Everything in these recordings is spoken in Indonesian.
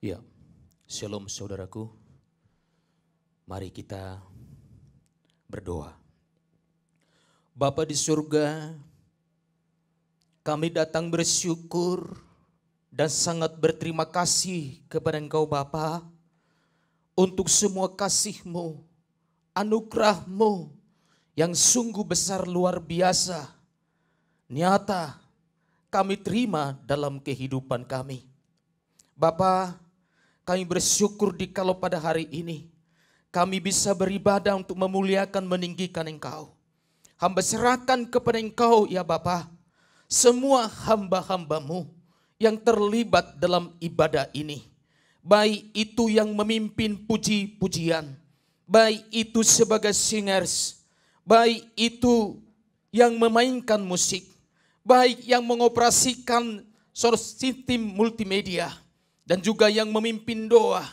Ya, shalom saudaraku. Mari kita berdoa. Bapa di surga, kami datang bersyukur dan sangat berterima kasih kepada Engkau Bapa untuk semua kasih-Mu, anugerah-Mu yang sungguh besar luar biasa. Nyata kami terima dalam kehidupan kami. Bapa, kami bersyukur dikalau pada hari ini kami bisa beribadah untuk memuliakan, meninggikan Engkau. Hamba serahkan kepada Engkau ya Bapa semua hamba-hamba-Mu yang terlibat dalam ibadah ini. Baik itu yang memimpin puji-pujian, baik itu sebagai singers, baik itu yang memainkan musik, baik yang mengoperasikan sistem multimedia, dan juga yang memimpin doa,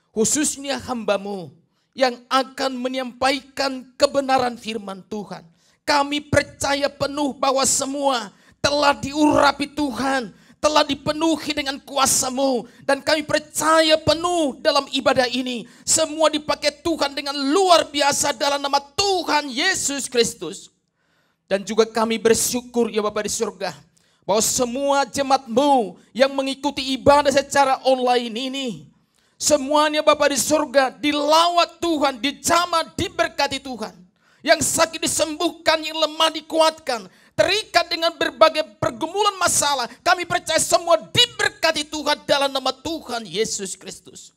khususnya hamba-Mu yang akan menyampaikan kebenaran firman Tuhan. Kami percaya penuh bahwa semua telah diurapi Tuhan, telah dipenuhi dengan kuasa-Mu, dan kami percaya penuh dalam ibadah ini semua dipakai Tuhan dengan luar biasa dalam nama Tuhan Yesus Kristus. Dan juga kami bersyukur ya Bapa di surga bahwa semua jemaat-Mu yang mengikuti ibadah secara online ini, semuanya Bapa di surga dilawat Tuhan, dijamah, diberkati Tuhan. Yang sakit disembuhkan, yang lemah dikuatkan, terikat dengan berbagai pergumulan masalah. Kami percaya semua diberkati Tuhan dalam nama Tuhan Yesus Kristus.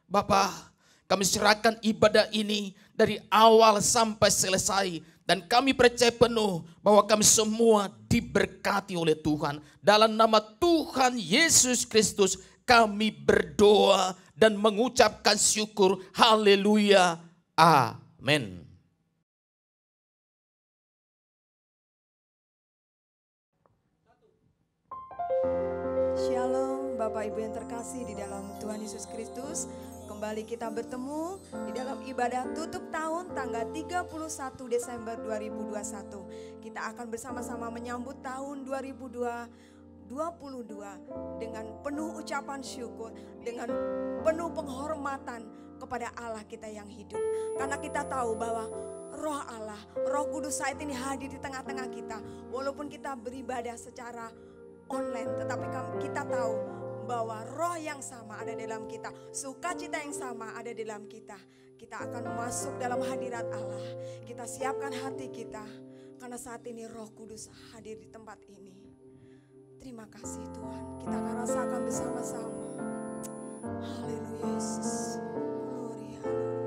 Bapa, kami serahkan ibadah ini dari awal sampai selesai. Dan kami percaya penuh bahwa kami semua diberkati oleh Tuhan. Dalam nama Tuhan Yesus Kristus kami berdoa dan mengucapkan syukur. Haleluya. Amin. Shalom Bapak Ibu yang terkasih di dalam Tuhan Yesus Kristus. Kembali kita bertemu di dalam ibadah tutup tahun tanggal 31 Desember 2021. Kita akan bersama-sama menyambut tahun 2022 dengan penuh ucapan syukur, dengan penuh penghormatan kepada Allah kita yang hidup. Karena kita tahu bahwa Roh Allah, Roh Kudus saat ini hadir di tengah-tengah kita. Walaupun kita beribadah secara online, tetapi kita tahu bahwa roh yang sama ada dalam kita, sukacita yang sama ada dalam kita. Kita akan masuk dalam hadirat Allah. Kita siapkan hati kita, karena saat ini Roh Kudus hadir di tempat ini. Terima kasih Tuhan, kita akan rasakan bersama-sama. Haleluya Yesus. Glory, haleluya.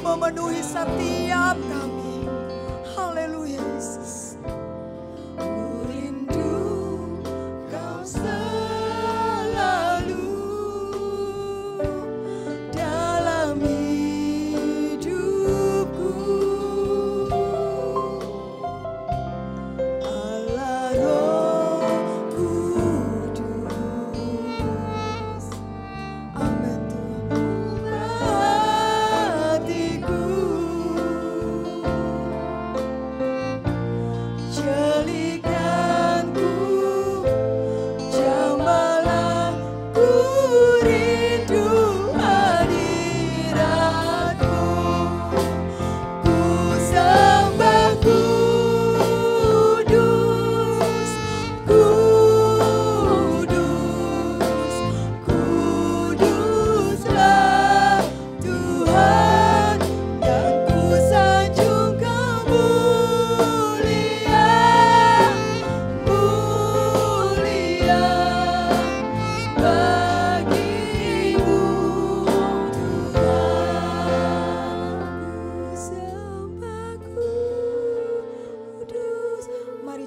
Memenuhi setiap kami. Haleluya Yesus.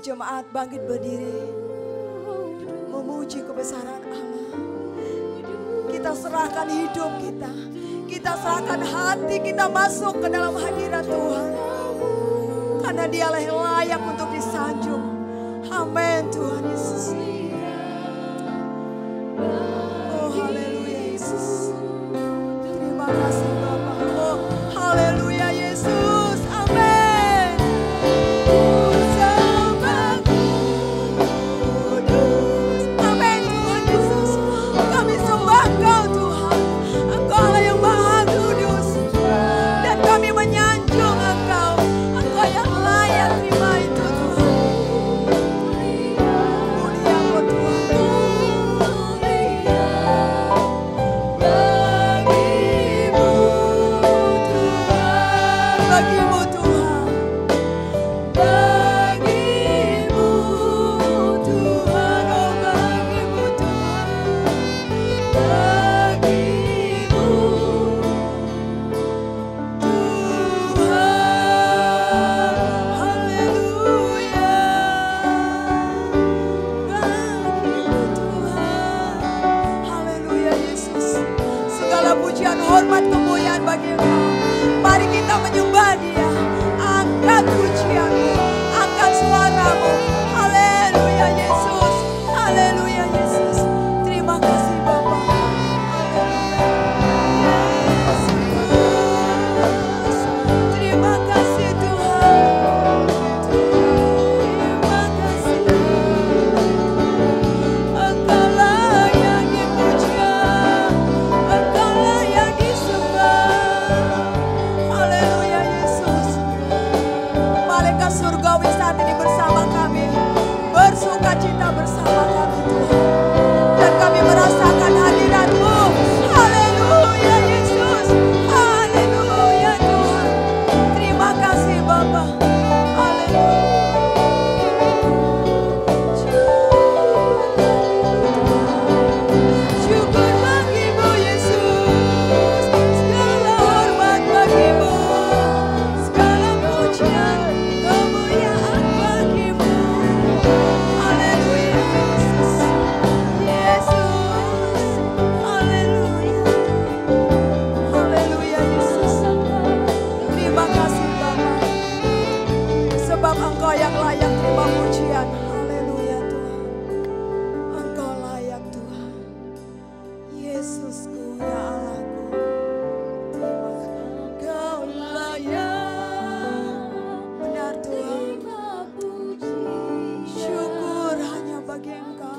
jemaat bangkit berdiri, memuji kebesaran Allah. Kita serahkan hidup kita, kita serahkan hati kita masuk ke dalam hadirat Tuhan. Karena Dialah yang layak untuk disanjung. Amin Tuhan Yesus. Oh haleluya Yesus. Terima kasih Bapa. Oh haleluya Yesus. Amin. Amin Tuhan Yesus. Kami sembah Engkau Tuhan. Engkau Allah yang Maha Kudus. Dan kami menyanjung Engkau. Engkau yang layak terima itu Tuhan. Mulia Engkau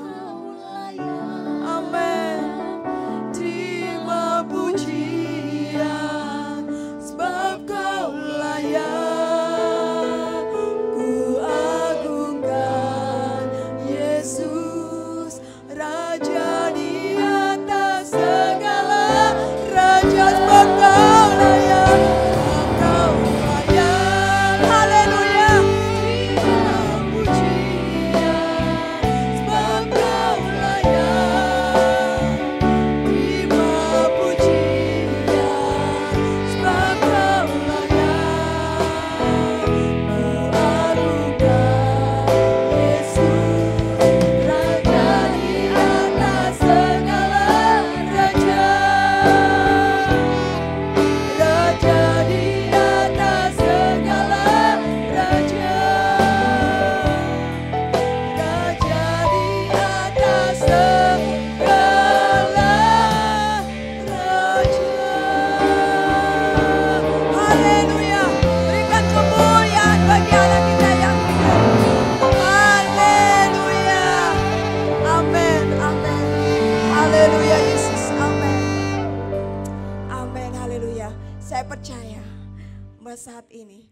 saat ini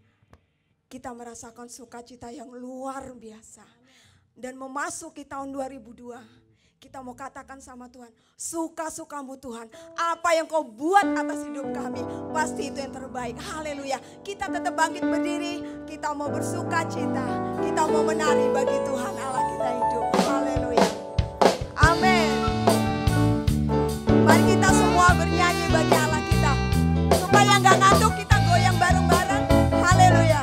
kita merasakan sukacita yang luar biasa. Dan memasuki tahun 2002, kita mau katakan sama Tuhan, suka-sukamu Tuhan, apa yang kau buat atas hidup kami, pasti itu yang terbaik. Haleluya. Kita tetap bangkit berdiri, kita mau bersukacita, kita mau menari bagi Tuhan Allah kita hidup. Haleluya. Amin. Mari kita semua bernyanyi bagi Allah kita. Supaya gak ngantuk, kita goyang bareng-bareng. Haleluya.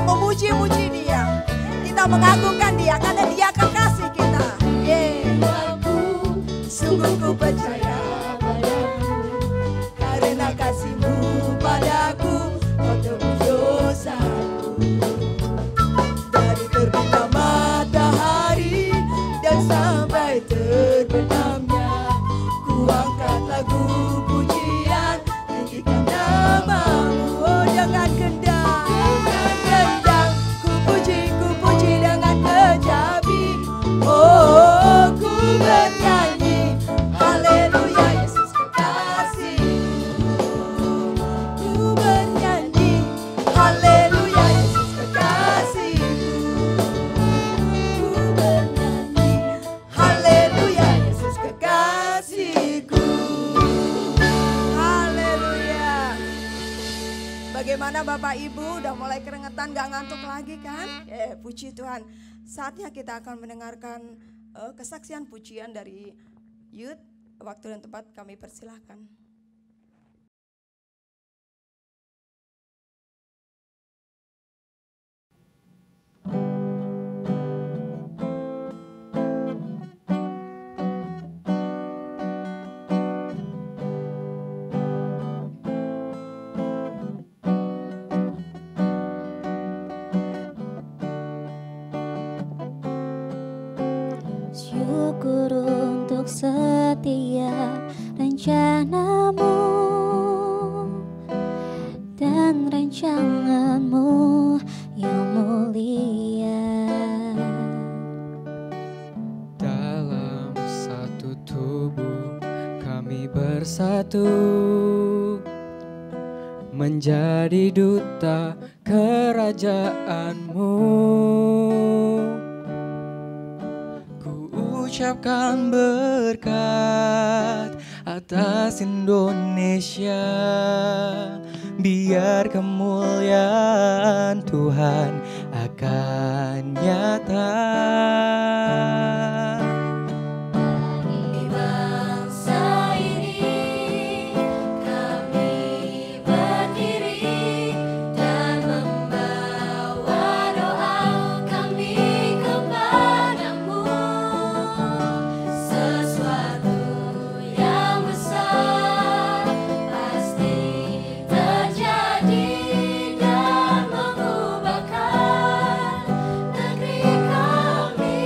Memuji-muji Dia, kita mengagungkan Dia karena Dia kekasih kita. Sungguh ku percaya padamu, karena kasih-Mu padaku, Kau tebus dosaku. Dari terbitnya matahari dan sampai terbenamnya, ku angkat lagu pujian, tinggikan nama-Mu. Oh, dengan kendang bernyanyi, haleluya Yesus kekasihku. Ku bernyanyi, haleluya Yesus kekasihku. Ku bernyanyi, haleluya Yesus kekasihku. Haleluya. Bagaimana Bapak Ibu, udah mulai keringetan, gak ngantuk lagi kan? Puji Tuhan. Saatnya kita akan mendengarkan kesaksian pujian dari Youth. Waktu dan tempat kami persilahkan. Syukur untuk setiap rencana-Mu dan rancangan-Mu yang mulia. Dalam satu tubuh kami bersatu, menjadi duta kerajaan-Mu. Ucapkan berkat atas Indonesia, biar kemuliaan Tuhan akan nyata. Dan mengubahkan negeri kami.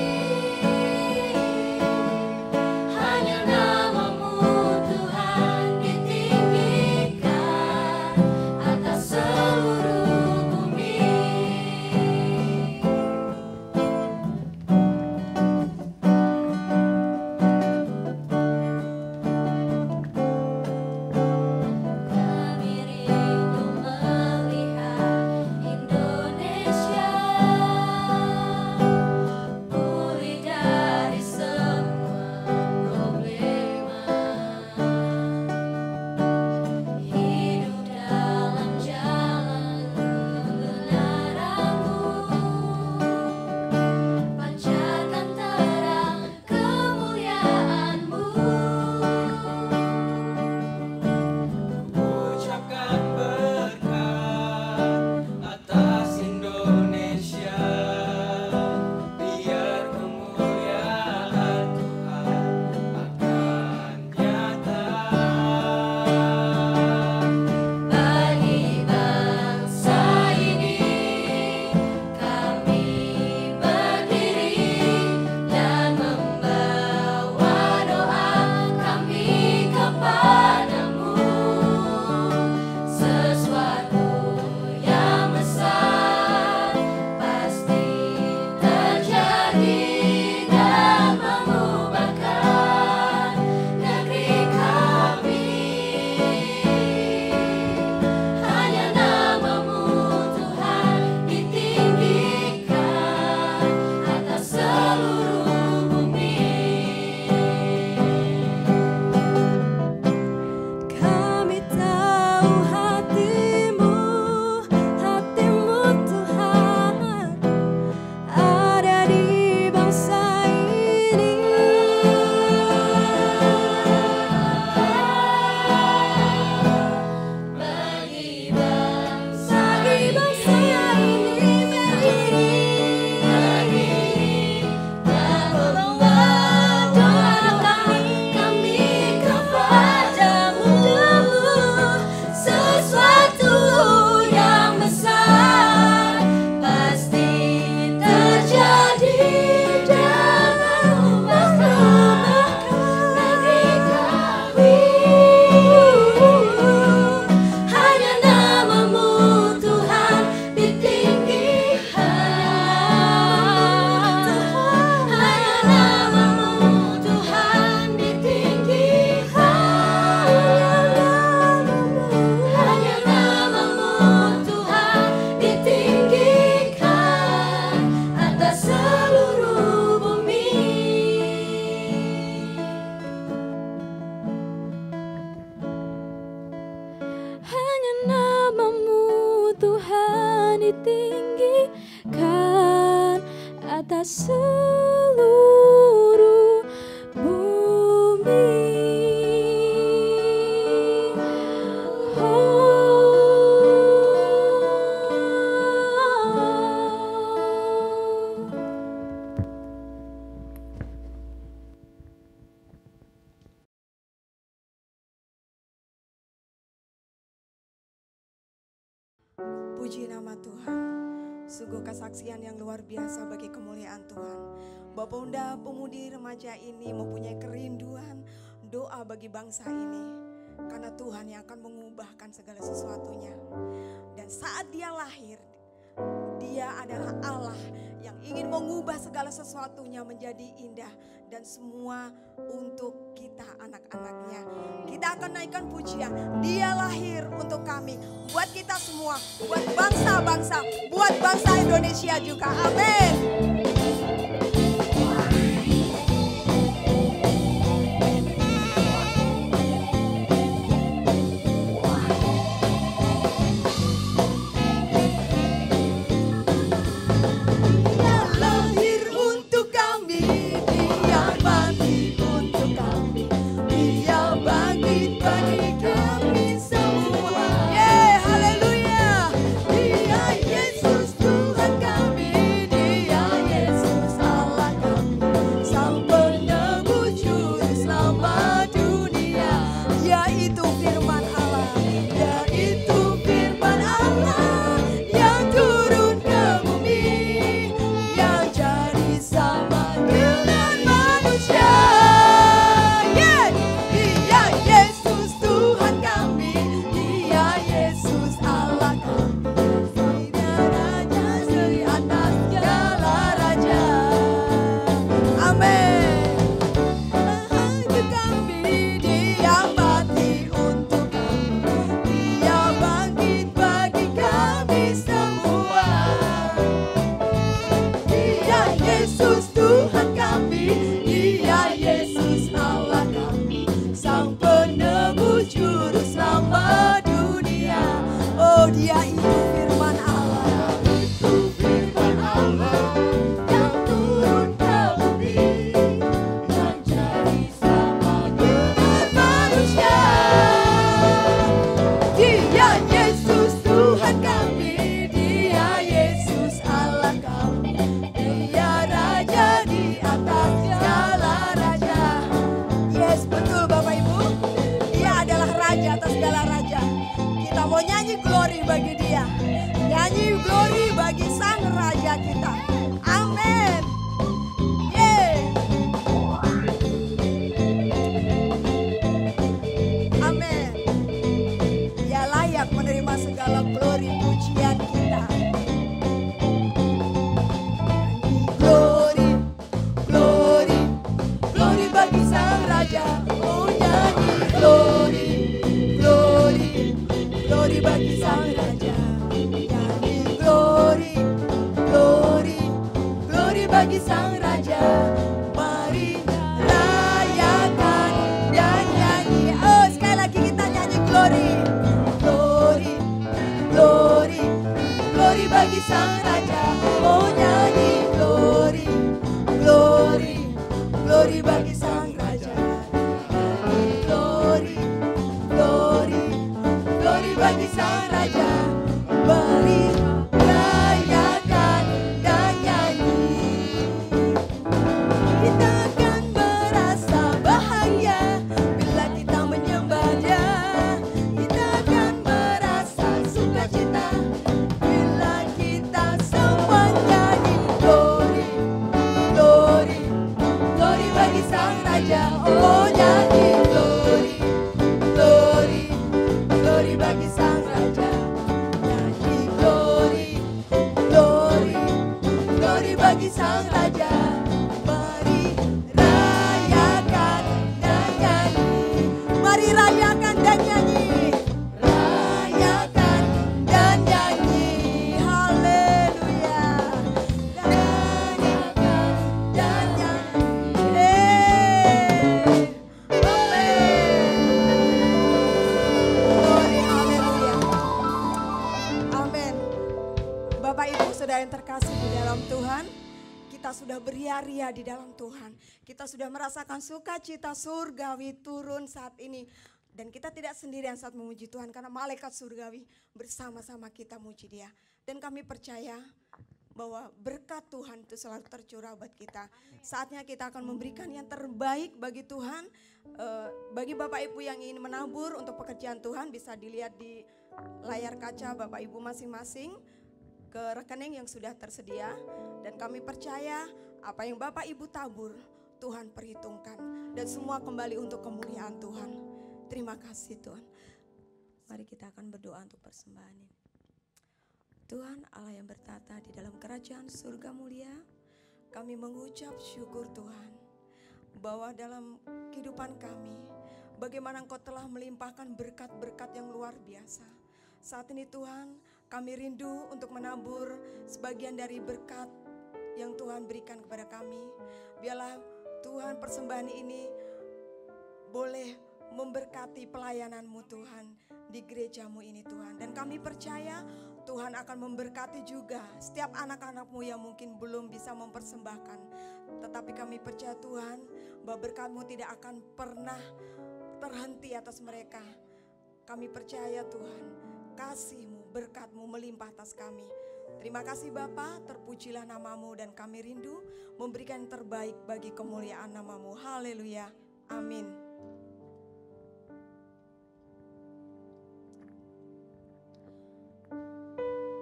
ditinggikan atas seluruh bumi. Puji nama Tuhan. Sungguh kesaksian yang luar biasa bagi kemuliaan Tuhan. Bapak Bunda pemudi remaja ini mempunyai kerinduan doa bagi bangsa ini. Karena Tuhan yang akan mengubahkan segala sesuatunya. Dan saat dia lahir, dia adalah Allah yang ingin mengubah segala sesuatunya menjadi indah. Dan semua untuk kita anak-anaknya. Kita akan naikkan pujian. Dia lahir untuk kami. Buat kita semua. Buat bangsa-bangsa. Buat bangsa Indonesia juga. Amin. kita sudah beria-ria di dalam Tuhan. Kita sudah merasakan sukacita surgawi turun saat ini. Dan kita tidak sendirian saat memuji Tuhan, karena malaikat surgawi bersama-sama kita muji Dia. Dan kami percaya bahwa berkat Tuhan itu selalu tercurah buat kita. Saatnya kita akan memberikan yang terbaik bagi Tuhan. Bagi Bapak Ibu yang ingin menabur untuk pekerjaan Tuhan, bisa dilihat di layar kaca Bapak Ibu masing-masing ke rekening yang sudah tersedia. Dan kami percaya apa yang Bapak Ibu tabur, Tuhan perhitungkan. Dan semua kembali untuk kemuliaan Tuhan. Terima kasih Tuhan. Mari kita akan berdoa untuk persembahan ini. Tuhan Allah yang bertata di dalam kerajaan surga mulia, kami mengucap syukur Tuhan, bahwa dalam kehidupan kami, bagaimana Engkau telah melimpahkan berkat-berkat yang luar biasa. Saat ini Tuhan, kami rindu untuk menabur sebagian dari berkat yang Tuhan berikan kepada kami. Biarlah Tuhan persembahan ini boleh memberkati pelayanan-Mu Tuhan di gereja-Mu ini Tuhan. Dan kami percaya Tuhan akan memberkati juga setiap anak-anak-Mu yang mungkin belum bisa mempersembahkan. Tetapi kami percaya Tuhan bahwa berkat-Mu tidak akan pernah terhenti atas mereka. Kami percaya Tuhan, kasih-Mu, berkat-Mu melimpah atas kami. Terima kasih Bapa, terpujilah nama-Mu dan kami rindu memberikan yang terbaik bagi kemuliaan nama-Mu. Haleluya, amin.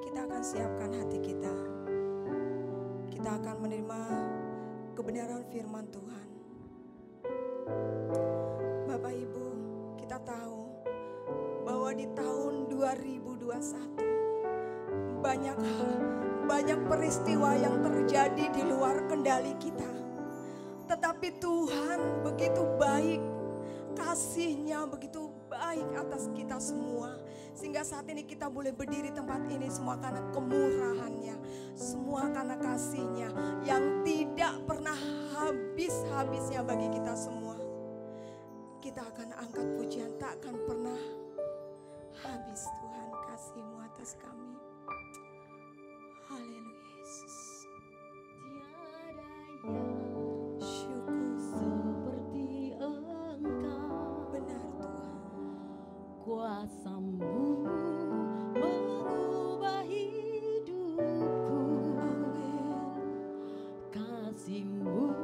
Kita akan siapkan hati kita. Kita akan menerima kebenaran firman Tuhan. Bapak Ibu, kita tahu bahwa di tahun 2021 banyak hal, banyak peristiwa yang terjadi di luar kendali kita. Tetapi Tuhan begitu baik, kasih-Nya begitu baik atas kita semua. Sehingga saat ini kita boleh berdiri tempat ini semua karena kemurahan-Nya, semua karena kasih-Nya yang tidak pernah habis-habisnya bagi kita semua. Kita akan angkat pujian, tak akan pernah habis Tuhan kasih-Mu atas kami. Haleluya Yesus. Tiada yang seperti Engkau. Benar Tuhan. Kuasa-Mu mengubah hidupku. Kasih-Mu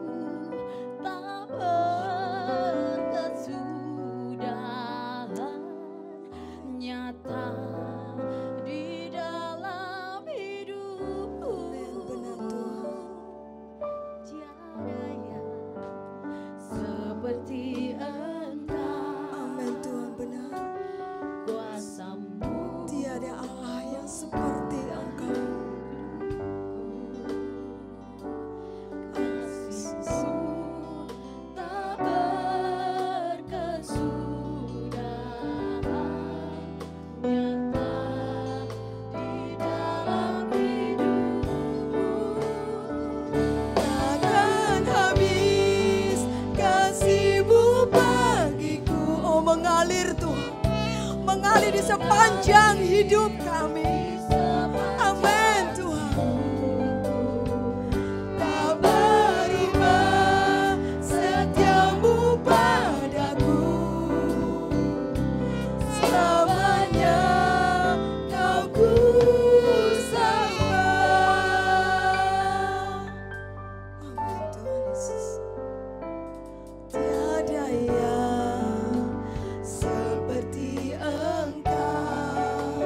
tak berkesudahan, nyata di dalam hidupku. Benar Tuhan. Tiada yang seperti Engkau. Amin Tuhan, benar. Kuasa-Mu Tiada Allah yang seperti Engkau. kasih-Mu tak berkesudahan, nyata di dalam hidupku. Takkan habis kasih-Mu bagiku. Oh, mengalir Tuhan, mengalir di sepanjang hidup kami. Amin Tuhan. Tak berubah setia-Mu padaku. Selamanya Kau ku sembah. Amin Tuhan Yesus. Tiada yang seperti Engkau.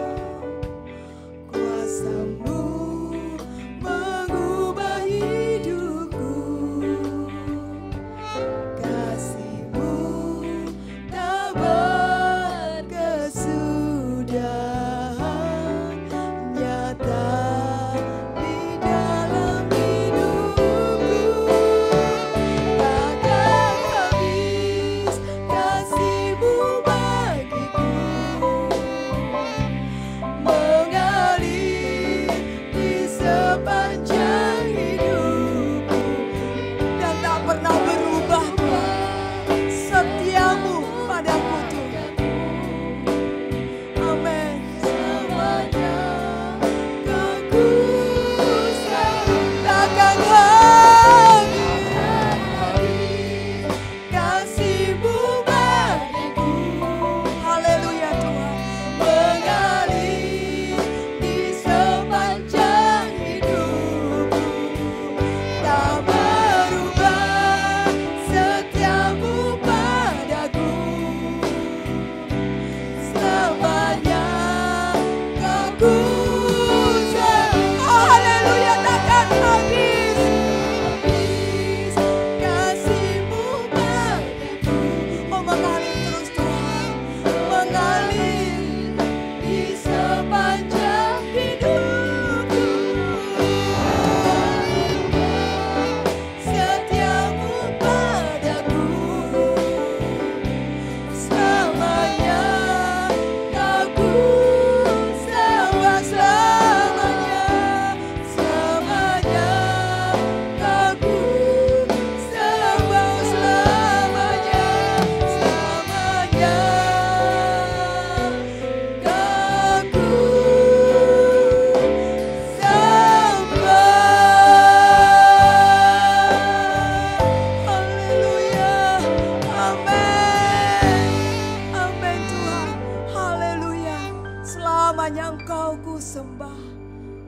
hanya Engkau ku sembah.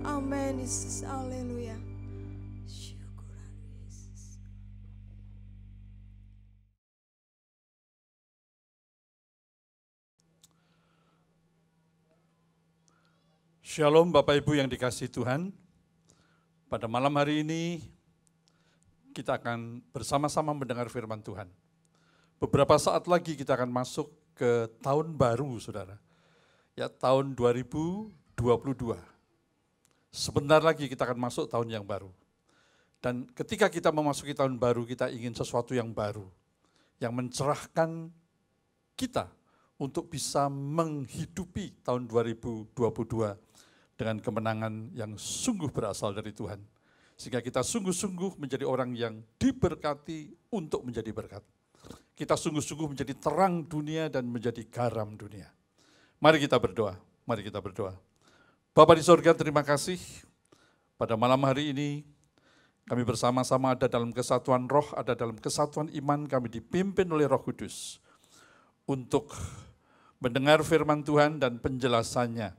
Amin Yesus, haleluya. Syukuran Yesus. Shalom Bapak Ibu yang dikasihi Tuhan. Pada malam hari ini kita akan bersama-sama mendengar firman Tuhan. Beberapa saat lagi kita akan masuk ke tahun baru, saudara. Ya, tahun 2022. Sebentar lagi kita akan masuk tahun yang baru. Dan ketika kita memasuki tahun baru, kita ingin sesuatu yang baru. Yang mencerahkan kita untuk bisa menghidupi tahun 2022 dengan kemenangan yang sungguh berasal dari Tuhan. Sehingga kita sungguh-sungguh menjadi orang yang diberkati untuk menjadi berkat. Kita sungguh-sungguh menjadi terang dunia dan menjadi garam dunia. Mari kita berdoa, mari kita berdoa. Bapa di sorga, terima kasih pada malam hari ini kami bersama-sama ada dalam kesatuan roh, ada dalam kesatuan iman, kami dipimpin oleh Roh Kudus untuk mendengar firman Tuhan dan penjelasannya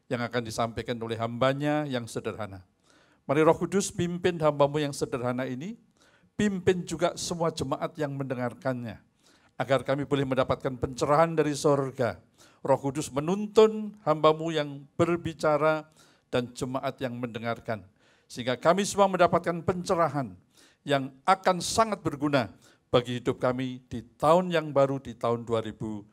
yang akan disampaikan oleh hambanya yang sederhana. Mari Roh Kudus pimpin hamba-Mu yang sederhana ini, pimpin juga semua jemaat yang mendengarkannya, agar kami boleh mendapatkan pencerahan dari sorga. Roh Kudus menuntun hamba-Mu yang berbicara dan jemaat yang mendengarkan, sehingga kami semua mendapatkan pencerahan yang akan sangat berguna bagi hidup kami di tahun yang baru, di tahun 2022.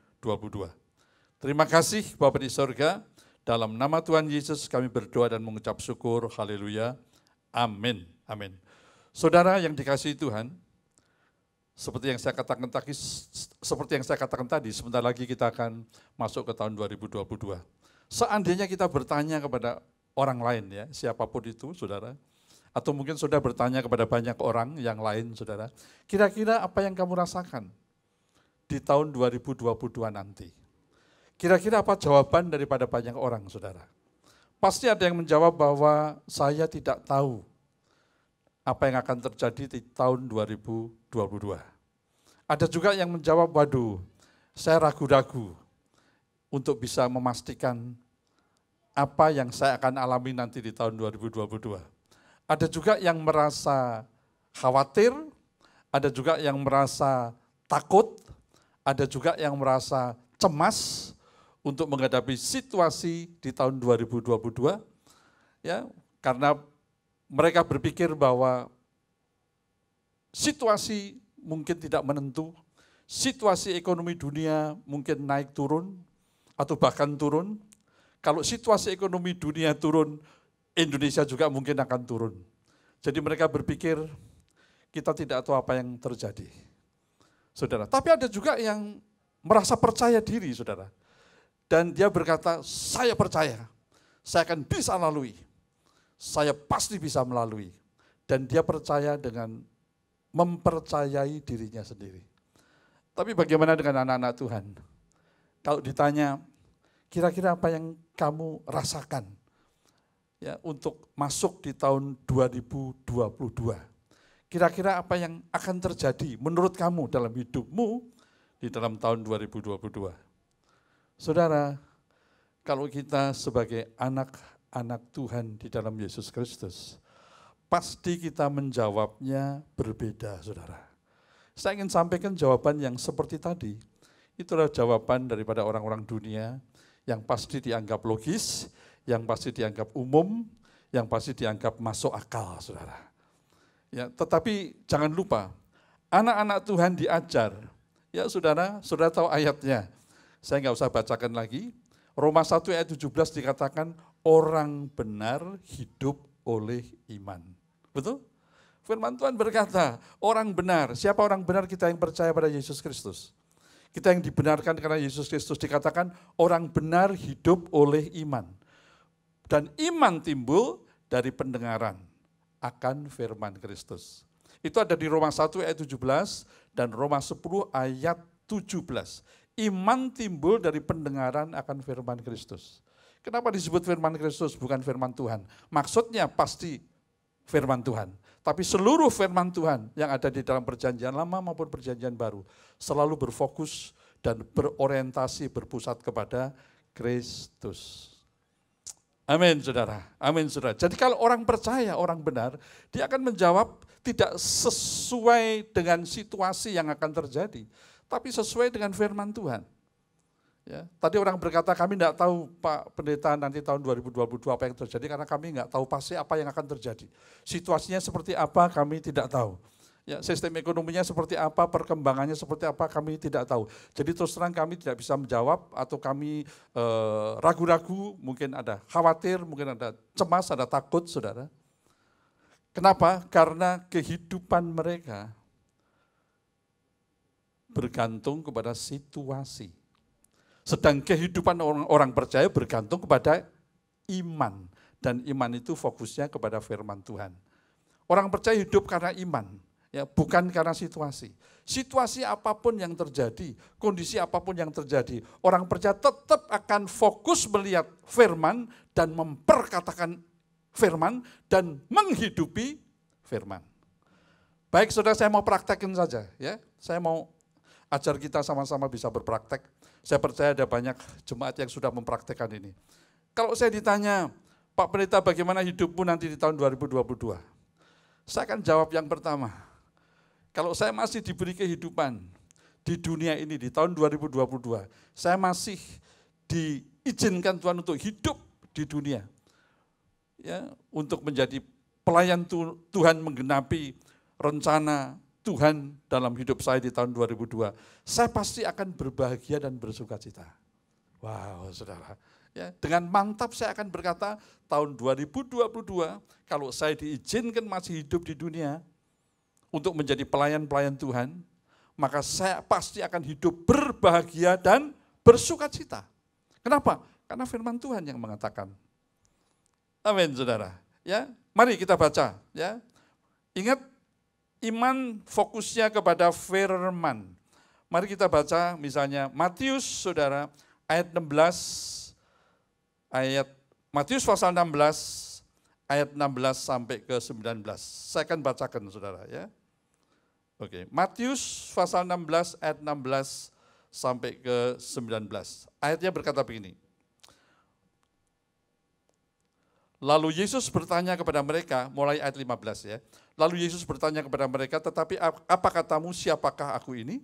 Terima kasih Bapa di sorga. Dalam nama Tuhan Yesus kami berdoa dan mengucap syukur, haleluya, amin, amin. Saudara yang dikasihi Tuhan, seperti yang saya katakan tadi, sebentar lagi kita akan masuk ke tahun 2022. Seandainya kita bertanya kepada orang lain ya, siapapun itu saudara, atau mungkin saudara bertanya kepada banyak orang yang lain saudara, kira-kira apa yang kamu rasakan di tahun 2022 nanti? Kira-kira apa jawaban daripada banyak orang, saudara? Pasti ada yang menjawab bahwa saya tidak tahu apa yang akan terjadi di tahun 2022. Ada juga yang menjawab, waduh, saya ragu-ragu untuk bisa memastikan apa yang saya akan alami nanti di tahun 2022. Ada juga yang merasa khawatir, ada juga yang merasa takut, ada juga yang merasa cemas untuk menghadapi situasi di tahun 2022, ya, karena mereka berpikir bahwa situasi mungkin tidak menentu, situasi ekonomi dunia mungkin naik turun, atau bahkan turun. Kalau situasi ekonomi dunia turun, Indonesia juga mungkin akan turun. Jadi mereka berpikir, kita tidak tahu apa yang terjadi. Saudara, tapi ada juga yang merasa percaya diri, saudara. Dan dia berkata, saya percaya, saya akan bisa lalui, saya pasti bisa melalui. Dan dia percaya dengan mempercayai dirinya sendiri. Tapi bagaimana dengan anak-anak Tuhan? Kalau ditanya, kira-kira apa yang kamu rasakan ya untuk masuk di tahun 2022? Kira-kira apa yang akan terjadi menurut kamu dalam hidupmu di dalam tahun 2022? Saudara, kalau kita sebagai anak-anak Tuhan di dalam Yesus Kristus, pasti kita menjawabnya berbeda, saudara. Saya ingin sampaikan jawaban yang seperti tadi. Itulah jawaban daripada orang-orang dunia yang pasti dianggap logis, yang pasti dianggap umum, yang pasti dianggap masuk akal, saudara. Ya, tetapi jangan lupa, anak-anak Tuhan diajar. Ya saudara, saudara tahu ayatnya. Saya nggak usah bacakan lagi. Roma 1 ayat 17 dikatakan orang benar hidup oleh iman. Betul? Firman Tuhan berkata, orang benar. Siapa orang benar? Kita yang percaya pada Yesus Kristus. Kita yang dibenarkan karena Yesus Kristus, dikatakan orang benar hidup oleh iman. Dan iman timbul dari pendengaran akan firman Kristus. Itu ada di Roma 1 ayat 17 dan Roma 10 ayat 17. Iman timbul dari pendengaran akan firman Kristus. Kenapa disebut firman Kristus bukan firman Tuhan? Maksudnya pasti firman Tuhan. Tapi seluruh firman Tuhan yang ada di dalam perjanjian lama maupun perjanjian baru selalu berfokus dan berorientasi berpusat kepada Kristus. Amin, saudara. Amin, saudara. Jadi kalau orang percaya, orang benar, dia akan menjawab tidak sesuai dengan situasi yang akan terjadi, tapi sesuai dengan firman Tuhan. Ya, tadi orang berkata, kami tidak tahu Pak Pendeta nanti tahun 2022 apa yang terjadi, karena kami nggak tahu pasti apa yang akan terjadi. Situasinya seperti apa kami tidak tahu. Ya, sistem ekonominya seperti apa, perkembangannya seperti apa, kami tidak tahu. Jadi terus terang kami tidak bisa menjawab, atau kami ragu-ragu, mungkin ada khawatir, mungkin ada cemas, ada takut, saudara. Kenapa? Karena kehidupan mereka bergantung kepada situasi. Sedang kehidupan orang percaya bergantung kepada iman. Dan iman itu fokusnya kepada firman Tuhan. Orang percaya hidup karena iman. Ya, bukan karena situasi. Situasi apapun yang terjadi, kondisi apapun yang terjadi, orang percaya tetap akan fokus melihat firman dan memperkatakan firman dan menghidupi firman. Baik, saudara, saya mau praktekin saja, ya. Saya mau ajar kita sama-sama bisa berpraktek. Saya percaya ada banyak jemaat yang sudah mempraktekkan ini. Kalau saya ditanya, Pak Pendeta, bagaimana hidupmu nanti di tahun 2022? Saya akan jawab yang pertama. Kalau saya masih diberi kehidupan di dunia ini di tahun 2022, saya masih diizinkan Tuhan untuk hidup di dunia. Ya, untuk menjadi pelayan Tuhan, menggenapi rencana Tuhan dalam hidup saya di tahun 2002. Saya pasti akan berbahagia dan bersukacita. Wow, saudara. Ya, dengan mantap saya akan berkata, tahun 2022, kalau saya diizinkan masih hidup di dunia, untuk menjadi pelayan-pelayan Tuhan, maka saya pasti akan hidup berbahagia dan bersukacita. Kenapa? Karena firman Tuhan yang mengatakan. Amin, saudara. Ya, mari kita baca. Ya, ingat, iman fokusnya kepada firman. Mari kita baca misalnya Matius, saudara, ayat 16, Matius pasal 16, ayat 16 sampai ke 19. Saya akan bacakan, saudara, ya. Oke, Matius pasal 16 ayat 16 sampai ke 19. Ayatnya berkata begini. Lalu Yesus bertanya kepada mereka, mulai ayat 15 ya. Lalu Yesus bertanya kepada mereka, tetapi apa katamu, siapakah aku ini?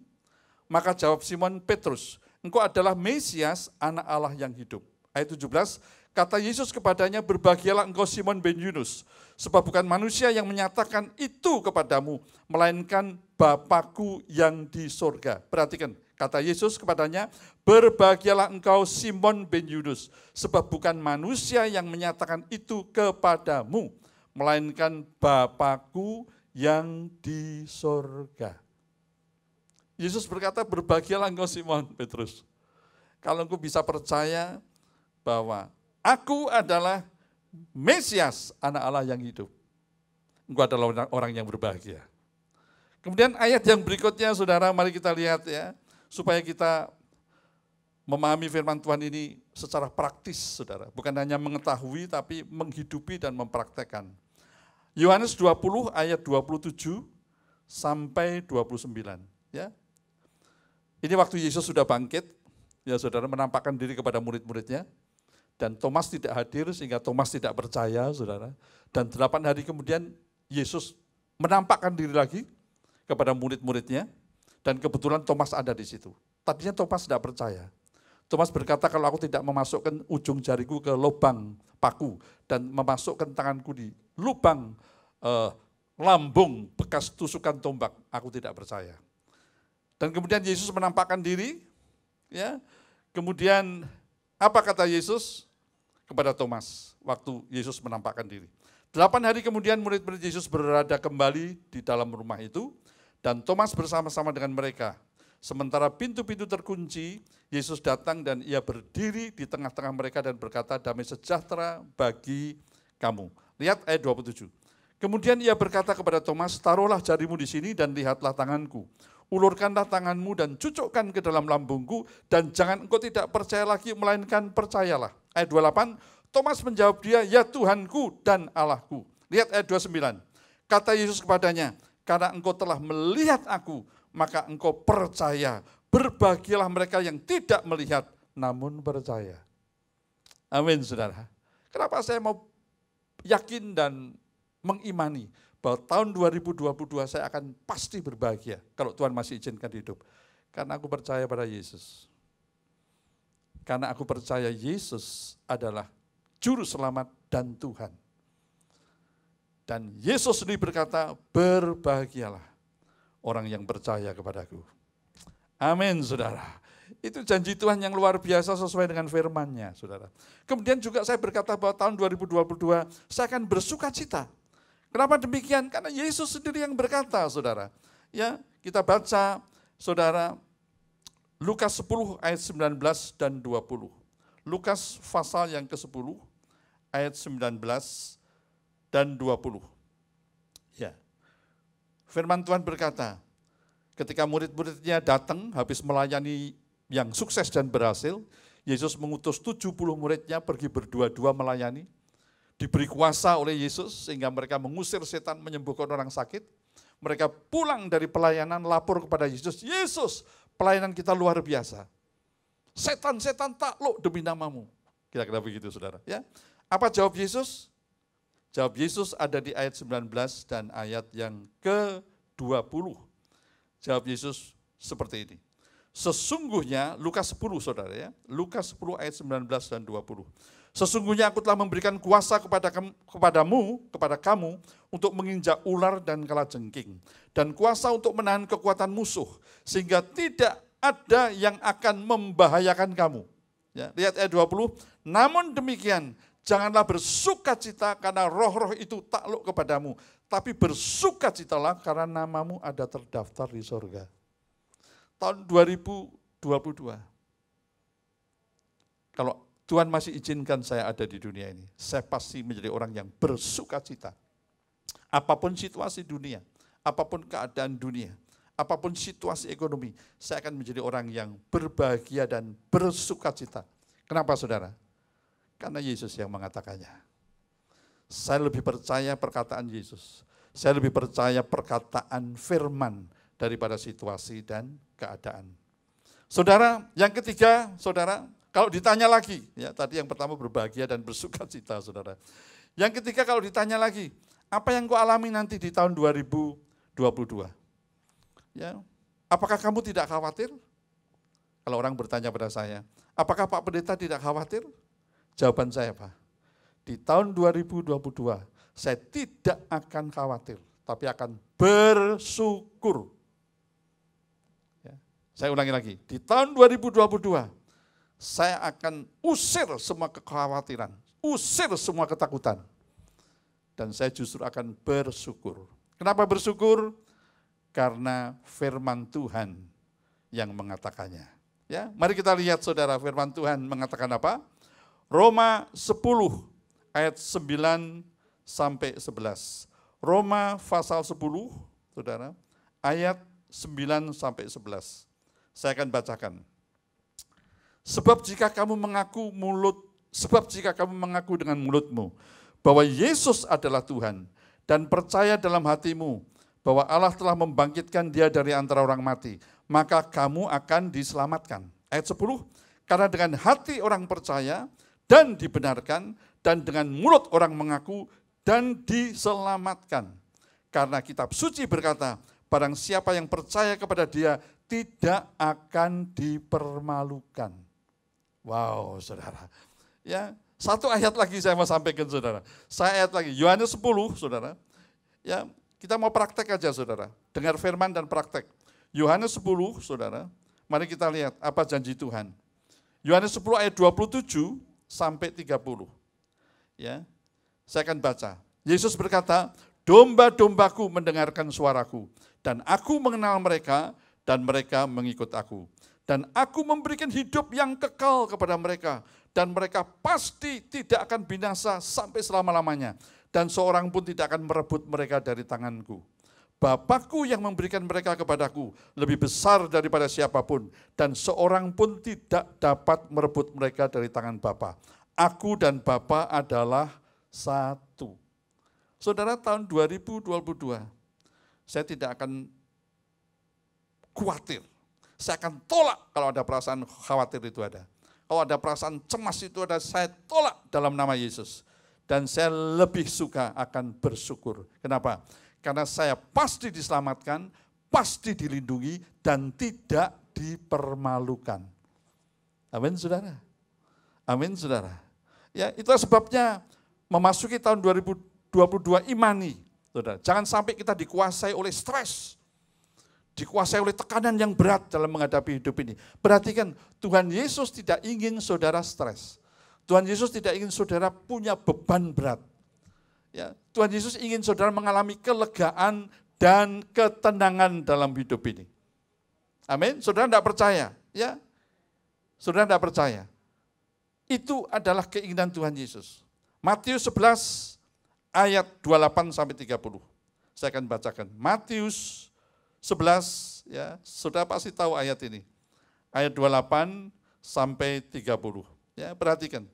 Maka jawab Simon Petrus, engkau adalah Mesias, anak Allah yang hidup. Ayat 17, kata Yesus kepadanya, berbahagialah engkau Simon bin Yunus, sebab bukan manusia yang menyatakan itu kepadamu, melainkan Bapakku yang di surga. Perhatikan, kata Yesus kepadanya, berbahagialah engkau Simon bin Yunus, sebab bukan manusia yang menyatakan itu kepadamu, melainkan Bapakku yang di surga. Yesus berkata, berbahagialah engkau Simon Petrus. Kalau engkau bisa percaya bahwa aku adalah Mesias, anak Allah yang hidup. Engkau adalah orang yang berbahagia. Kemudian ayat yang berikutnya, saudara, mari kita lihat ya, supaya kita memahami firman Tuhan ini secara praktis, saudara. Bukan hanya mengetahui, tapi menghidupi dan mempraktekkan. Yohanes 20 ayat 27 sampai 29. Ya. Ini waktu Yesus sudah bangkit, ya saudara, menampakkan diri kepada murid-muridnya. Dan Thomas tidak hadir sehingga Thomas tidak percaya, saudara. Dan 8 hari kemudian Yesus menampakkan diri lagi kepada murid-muridnya. Dan kebetulan Thomas ada di situ. Tadinya Thomas tidak percaya. Thomas berkata, kalau aku tidak memasukkan ujung jariku ke lubang paku dan memasukkan tanganku di lubang lambung bekas tusukan tombak, aku tidak percaya. Dan kemudian Yesus menampakkan diri. Ya. Kemudian apa kata Yesus kepada Thomas waktu Yesus menampakkan diri? 8 hari kemudian murid-murid Yesus berada kembali di dalam rumah itu, dan Thomas bersama-sama dengan mereka. Sementara pintu-pintu terkunci, Yesus datang dan ia berdiri di tengah-tengah mereka dan berkata, damai sejahtera bagi kamu. Lihat ayat 27. Kemudian ia berkata kepada Thomas, taruhlah jarimu di sini dan lihatlah tanganku. Ulurkanlah tanganmu dan cucukkan ke dalam lambungku, dan jangan engkau tidak percaya lagi, melainkan percayalah. Ayat 28, Thomas menjawab dia, ya Tuhanku dan Allahku. Lihat ayat 29, kata Yesus kepadanya, karena engkau telah melihat aku, maka engkau percaya. Berbahagialah mereka yang tidak melihat, namun percaya. Amin, saudara. Kenapa saya mau yakin dan mengimani bahwa tahun 2022 saya akan pasti berbahagia kalau Tuhan masih izinkan hidup. Karena aku percaya pada Yesus. Karena aku percaya Yesus adalah Juru Selamat dan Tuhan. Dan Yesus sendiri berkata, berbahagialah orang yang percaya kepadaku. Amin, saudara. Itu janji Tuhan yang luar biasa sesuai dengan firman-Nya, saudara. Kemudian juga saya berkata bahwa tahun 2022 saya akan bersuka cita. Kenapa demikian? Karena Yesus sendiri yang berkata, saudara. Ya, kita baca, saudara, Lukas 10 ayat 19 dan 20. Lukas pasal yang ke-10 ayat 19 dan 20. Ya. Firman Tuhan berkata, ketika murid-muridnya datang habis melayani yang sukses dan berhasil, Yesus mengutus 70 muridnya pergi berdua-dua melayani. Diberi kuasa oleh Yesus sehingga mereka mengusir setan, menyembuhkan orang sakit. Mereka pulang dari pelayanan lapor kepada Yesus, Yesus, pelayanan kita luar biasa. Setan-setan takluk demi namamu. Kira-kira begitu, saudara. Ya. Apa jawab Yesus? Jawab Yesus ada di ayat 19 dan ayat yang ke-20. Jawab Yesus seperti ini. Sesungguhnya, Lukas 10 saudara ya, Lukas 10 ayat 19 dan 20. Sesungguhnya aku telah memberikan kuasa kepada kamu untuk menginjak ular dan kalajengking. Dan kuasa untuk menahan kekuatan musuh, sehingga tidak ada yang akan membahayakan kamu. Ya, lihat ayat 20, namun demikian, janganlah bersukacita karena roh-roh itu takluk kepadamu, tapi bersukacitalah karena namamu ada terdaftar di sorga. Tahun 2022, kalau Tuhan masih izinkan saya ada di dunia ini, saya pasti menjadi orang yang bersukacita. Apapun situasi dunia, apapun keadaan dunia, apapun situasi ekonomi, saya akan menjadi orang yang berbahagia dan bersukacita. Kenapa saudara? Karena Yesus yang mengatakannya. Saya lebih percaya perkataan Yesus. Saya lebih percaya perkataan firman daripada situasi dan keadaan. Saudara, yang ketiga, saudara, kalau ditanya lagi, ya tadi yang pertama berbahagia dan bersukacita, saudara. Yang ketiga kalau ditanya lagi, apa yang kau alami nanti di tahun 2022? Ya, apakah kamu tidak khawatir? Kalau orang bertanya pada saya, apakah Pak Pendeta tidak khawatir? Jawaban saya apa? Di tahun 2022, saya tidak akan khawatir, tapi akan bersyukur. Ya, saya ulangi lagi, di tahun 2022, saya akan usir semua kekhawatiran, usir semua ketakutan. Dan saya justru akan bersyukur. Kenapa bersyukur? Karena firman Tuhan yang mengatakannya. Ya, mari kita lihat saudara, firman Tuhan mengatakan apa? Roma 10 ayat 9 sampai 11. Roma pasal 10, saudara, ayat 9 sampai 11. Saya akan bacakan. Sebab jika kamu mengaku dengan mulutmu bahwa Yesus adalah Tuhan dan percaya dalam hatimu bahwa Allah telah membangkitkan Dia dari antara orang mati, maka kamu akan diselamatkan. Ayat 10, karena dengan hati orang percaya dan dibenarkan, dan dengan mulut orang mengaku dan diselamatkan. Karena kitab suci berkata, barang siapa yang percaya kepada Dia tidak akan dipermalukan. Wow, saudara. Ya, satu ayat lagi saya mau sampaikan, saudara. Saya ayat lagi, Yohanes 10, saudara. Ya, kita mau praktek aja, saudara. Dengar firman dan praktek. Yohanes 10, saudara. Mari kita lihat apa janji Tuhan. Yohanes 10 ayat 27 sampai 30. Ya, saya akan baca. Yesus berkata, domba-dombaku mendengarkan suaraku, dan aku mengenal mereka, dan mereka mengikut aku. Dan aku memberikan hidup yang kekal kepada mereka, dan mereka pasti tidak akan binasa sampai selama-lamanya, dan seorang pun tidak akan merebut mereka dari tanganku. Bapakku yang memberikan mereka kepadaku lebih besar daripada siapapun, dan seorang pun tidak dapat merebut mereka dari tangan Bapa. Aku dan Bapa adalah satu. Saudara, tahun 2022, saya tidak akan khawatir. Saya akan tolak kalau ada perasaan khawatir itu ada. Kalau ada perasaan cemas itu saya tolak dalam nama Yesus. Dan saya lebih suka akan bersyukur. Kenapa? Karena saya pasti diselamatkan, pasti dilindungi, dan tidak dipermalukan. Amin, saudara. Amin, saudara. Ya, itulah sebabnya memasuki tahun 2022 imani. Saudara, jangan sampai kita dikuasai oleh stres, dikuasai oleh tekanan yang berat dalam menghadapi hidup ini. Perhatikan, Tuhan Yesus tidak ingin saudara stres. Tuhan Yesus tidak ingin saudara punya beban berat. Ya, Tuhan Yesus ingin saudara mengalami kelegaan dan ketenangan dalam hidup ini. Amin. Saudara tidak percaya, ya? Saudara tidak percaya. Itu adalah keinginan Tuhan Yesus. Matius 11 ayat 28 sampai 30. Saya akan bacakan. Matius 11, ya, saudara pasti tahu ayat ini. Ayat 28 sampai 30. Ya, perhatikan.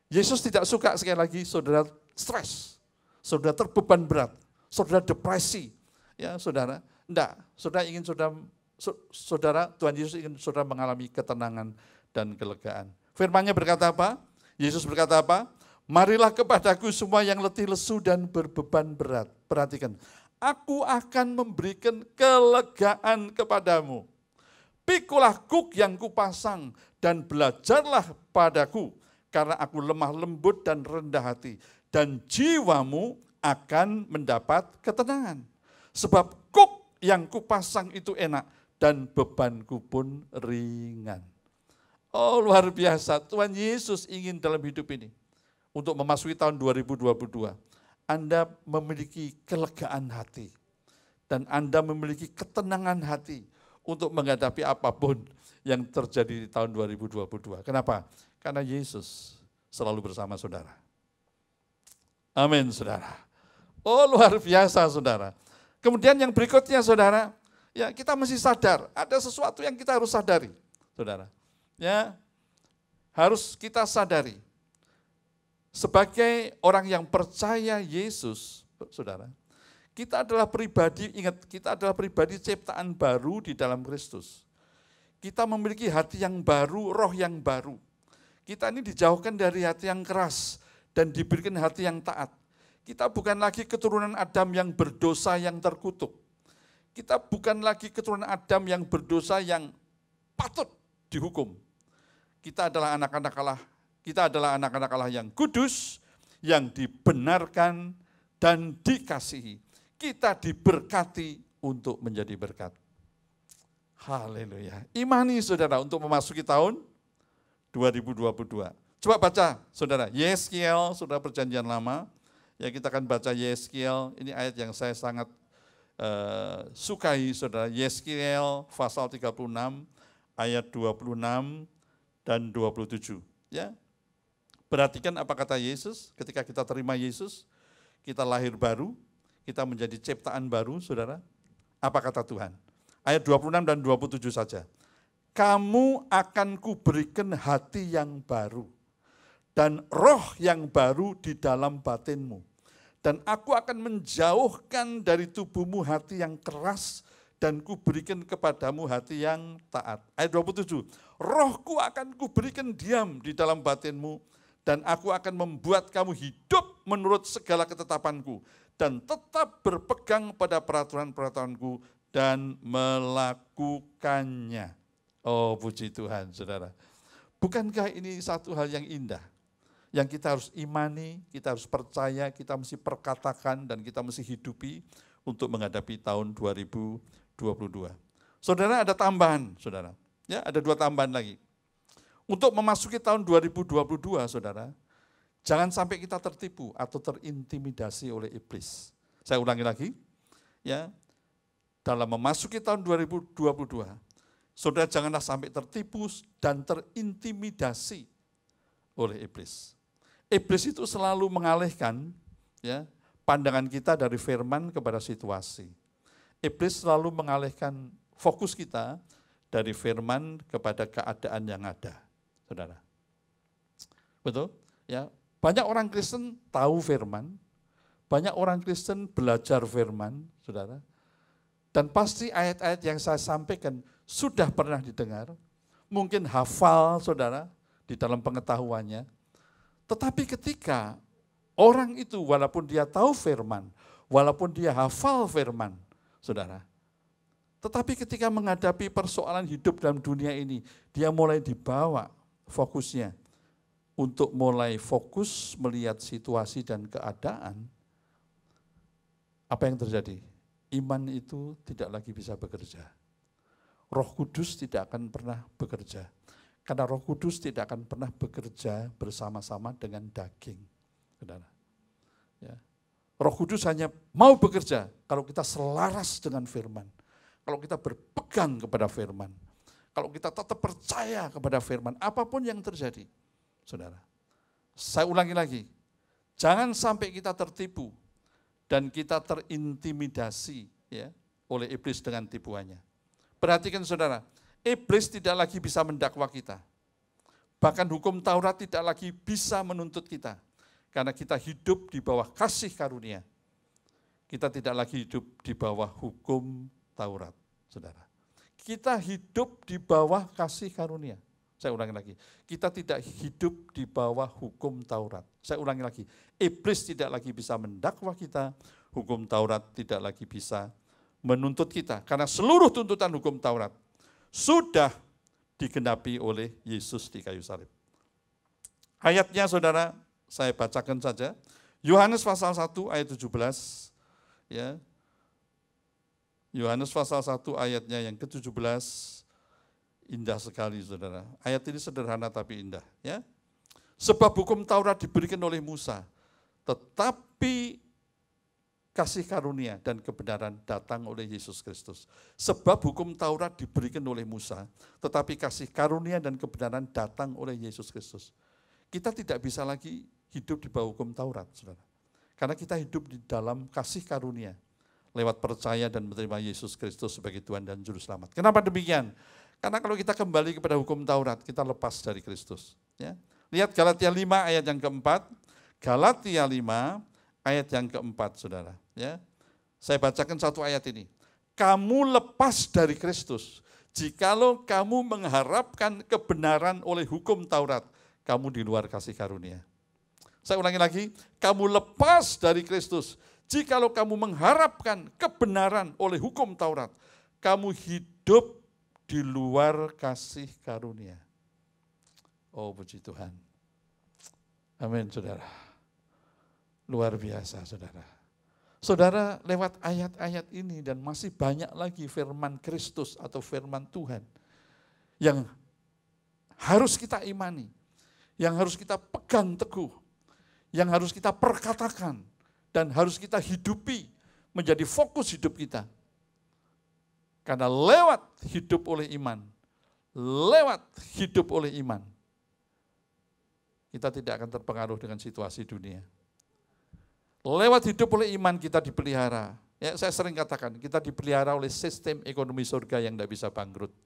Yesus tidak suka sekali lagi saudara stres, saudara terbeban berat, saudara depresi. Ya, saudara, enggak. Saudara ingin saudara Tuhan Yesus ingin saudara mengalami ketenangan dan kelegaan. Firman-Nya berkata apa? Yesus berkata apa? Marilah kepadaku semua yang letih lesu dan berbeban berat. Perhatikan, aku akan memberikan kelegaan kepadamu. Pikulah kuk yang kupasang dan belajarlah padaku, karena aku lemah lembut dan rendah hati, dan jiwamu akan mendapat ketenangan. Sebab kuk yang kupasang itu enak dan bebanku pun ringan. Oh, luar biasa, Tuhan Yesus ingin dalam hidup ini. Untuk memasuki tahun 2022, Anda memiliki kelegaan hati. Dan Anda memiliki ketenangan hati untuk menghadapi apapun yang terjadi di tahun 2022. Kenapa? Karena Yesus selalu bersama saudara. Amin, saudara. Oh, luar biasa, saudara. Kemudian yang berikutnya, saudara, ya kita mesti sadar, ada sesuatu yang kita harus sadari, saudara. Ya, harus kita sadari. Sebagai orang yang percaya Yesus, saudara, kita adalah pribadi, ingat, kita adalah pribadi ciptaan baru di dalam Kristus. Kita memiliki hati yang baru, roh yang baru. Kita ini dijauhkan dari hati yang keras dan diberikan hati yang taat. Kita bukan lagi keturunan Adam yang berdosa yang terkutuk. Kita bukan lagi keturunan Adam yang berdosa yang patut dihukum. Kita adalah anak-anak Allah. Kita adalah anak-anak Allah yang kudus, yang dibenarkan dan dikasihi. Kita diberkati untuk menjadi berkat. Haleluya. Imani saudara untuk memasuki tahun 2022. Coba baca saudara, Yeskiel, saudara perjanjian lama. Ya, kita akan baca Yeskiel, ini ayat yang saya sangat sukai saudara. Yeskiel pasal 36 ayat 26 dan 27. Ya. Perhatikan apa kata Yesus ketika kita terima Yesus, kita lahir baru, kita menjadi ciptaan baru, saudara. Apa kata Tuhan? Ayat 26 dan 27 saja. Kamu akan kuberikan hati yang baru dan roh yang baru di dalam batinmu. Dan aku akan menjauhkan dari tubuhmu hati yang keras dan kuberikan kepadamu hati yang taat. Ayat 27, rohku akan kuberikan diam di dalam batinmu, dan aku akan membuat kamu hidup menurut segala ketetapanku, dan tetap berpegang pada peraturan-peraturanku dan melakukannya. Oh, puji Tuhan, saudara. Bukankah ini satu hal yang indah? Yang kita harus imani, kita harus percaya, kita mesti perkatakan, dan kita mesti hidupi untuk menghadapi tahun 2022. Saudara, ada tambahan, saudara. Ya, ada 2 tambahan lagi. Untuk memasuki tahun 2022, saudara, jangan sampai kita tertipu atau terintimidasi oleh iblis. Saya ulangi lagi, ya, dalam memasuki tahun 2022, saudara janganlah sampai tertipu dan terintimidasi oleh iblis. Iblis itu selalu mengalihkan, ya, pandangan kita dari firman kepada situasi. Iblis selalu mengalihkan fokus kita dari firman kepada keadaan yang ada, saudara. Betul? Ya, banyak orang Kristen tahu firman, banyak orang Kristen belajar firman, saudara. Dan pasti ayat-ayat yang saya sampaikan sudah pernah didengar, mungkin hafal, saudara, di dalam pengetahuannya. Tetapi ketika orang itu walaupun dia tahu firman, walaupun dia hafal firman, saudara, tetapi ketika menghadapi persoalan hidup dalam dunia ini, dia mulai dibawa fokusnya untuk mulai fokus melihat situasi dan keadaan. Apa yang terjadi? Iman itu tidak lagi bisa bekerja. Roh Kudus tidak akan pernah bekerja. Karena Roh Kudus tidak akan pernah bekerja bersama-sama dengan daging. Saudara. Ya. Roh Kudus hanya mau bekerja kalau kita selaras dengan firman. Kalau kita berpegang kepada firman. Kalau kita tetap percaya kepada firman, apapun yang terjadi. Saudara, saya ulangi lagi, jangan sampai kita tertipu dan kita terintimidasi ya, oleh iblis dengan tipuannya. Perhatikan saudara, iblis tidak lagi bisa mendakwa kita. Bahkan hukum Taurat tidak lagi bisa menuntut kita. Karena kita hidup di bawah kasih karunia. Kita tidak lagi hidup di bawah hukum Taurat, saudara. Kita hidup di bawah kasih karunia. Saya ulangi lagi, kita tidak hidup di bawah hukum Taurat. Saya ulangi lagi, iblis tidak lagi bisa mendakwa kita, hukum Taurat tidak lagi bisa menuntut kita. Karena seluruh tuntutan hukum Taurat sudah digenapi oleh Yesus di kayu salib. Ayatnya saudara, saya bacakan saja. Yohanes pasal 1 ayat 17. Ya. Yohanes pasal 1 ayatnya yang ke-17. Indah sekali saudara. Ayat ini sederhana tapi indah. Ya. Sebab hukum Taurat diberikan oleh Musa, tetapi kasih karunia dan kebenaran datang oleh Yesus Kristus. Sebab hukum Taurat diberikan oleh Musa, tetapi kasih karunia dan kebenaran datang oleh Yesus Kristus. Kita tidak bisa lagi hidup di bawah hukum Taurat, saudara. Karena kita hidup di dalam kasih karunia, lewat percaya dan menerima Yesus Kristus sebagai Tuhan dan Juru Selamat. Kenapa demikian? Karena kalau kita kembali kepada hukum Taurat, kita lepas dari Kristus. Ya. Lihat Galatia 5 ayat yang keempat. Galatia 5 ayat yang keempat, saudara. Ya. Saya bacakan satu ayat ini. Kamu lepas dari Kristus, jikalau kamu mengharapkan kebenaran oleh hukum Taurat, kamu di luar kasih karunia. Saya ulangi lagi, kamu lepas dari Kristus, jikalau kamu mengharapkan kebenaran oleh hukum Taurat, kamu hidup di luar kasih karunia. Oh puji Tuhan. Amin saudara. Luar biasa saudara. Saudara lewat ayat-ayat ini dan masih banyak lagi firman Kristus atau firman Tuhan yang harus kita imani, yang harus kita pegang teguh, yang harus kita perkatakan dan harus kita hidupi menjadi fokus hidup kita. Karena lewat hidup oleh iman, kita tidak akan terpengaruh dengan situasi dunia. Lewat hidup oleh iman kita dipelihara. Ya, saya sering katakan, kita dipelihara oleh sistem ekonomi surga yang tidak bisa bangkrut.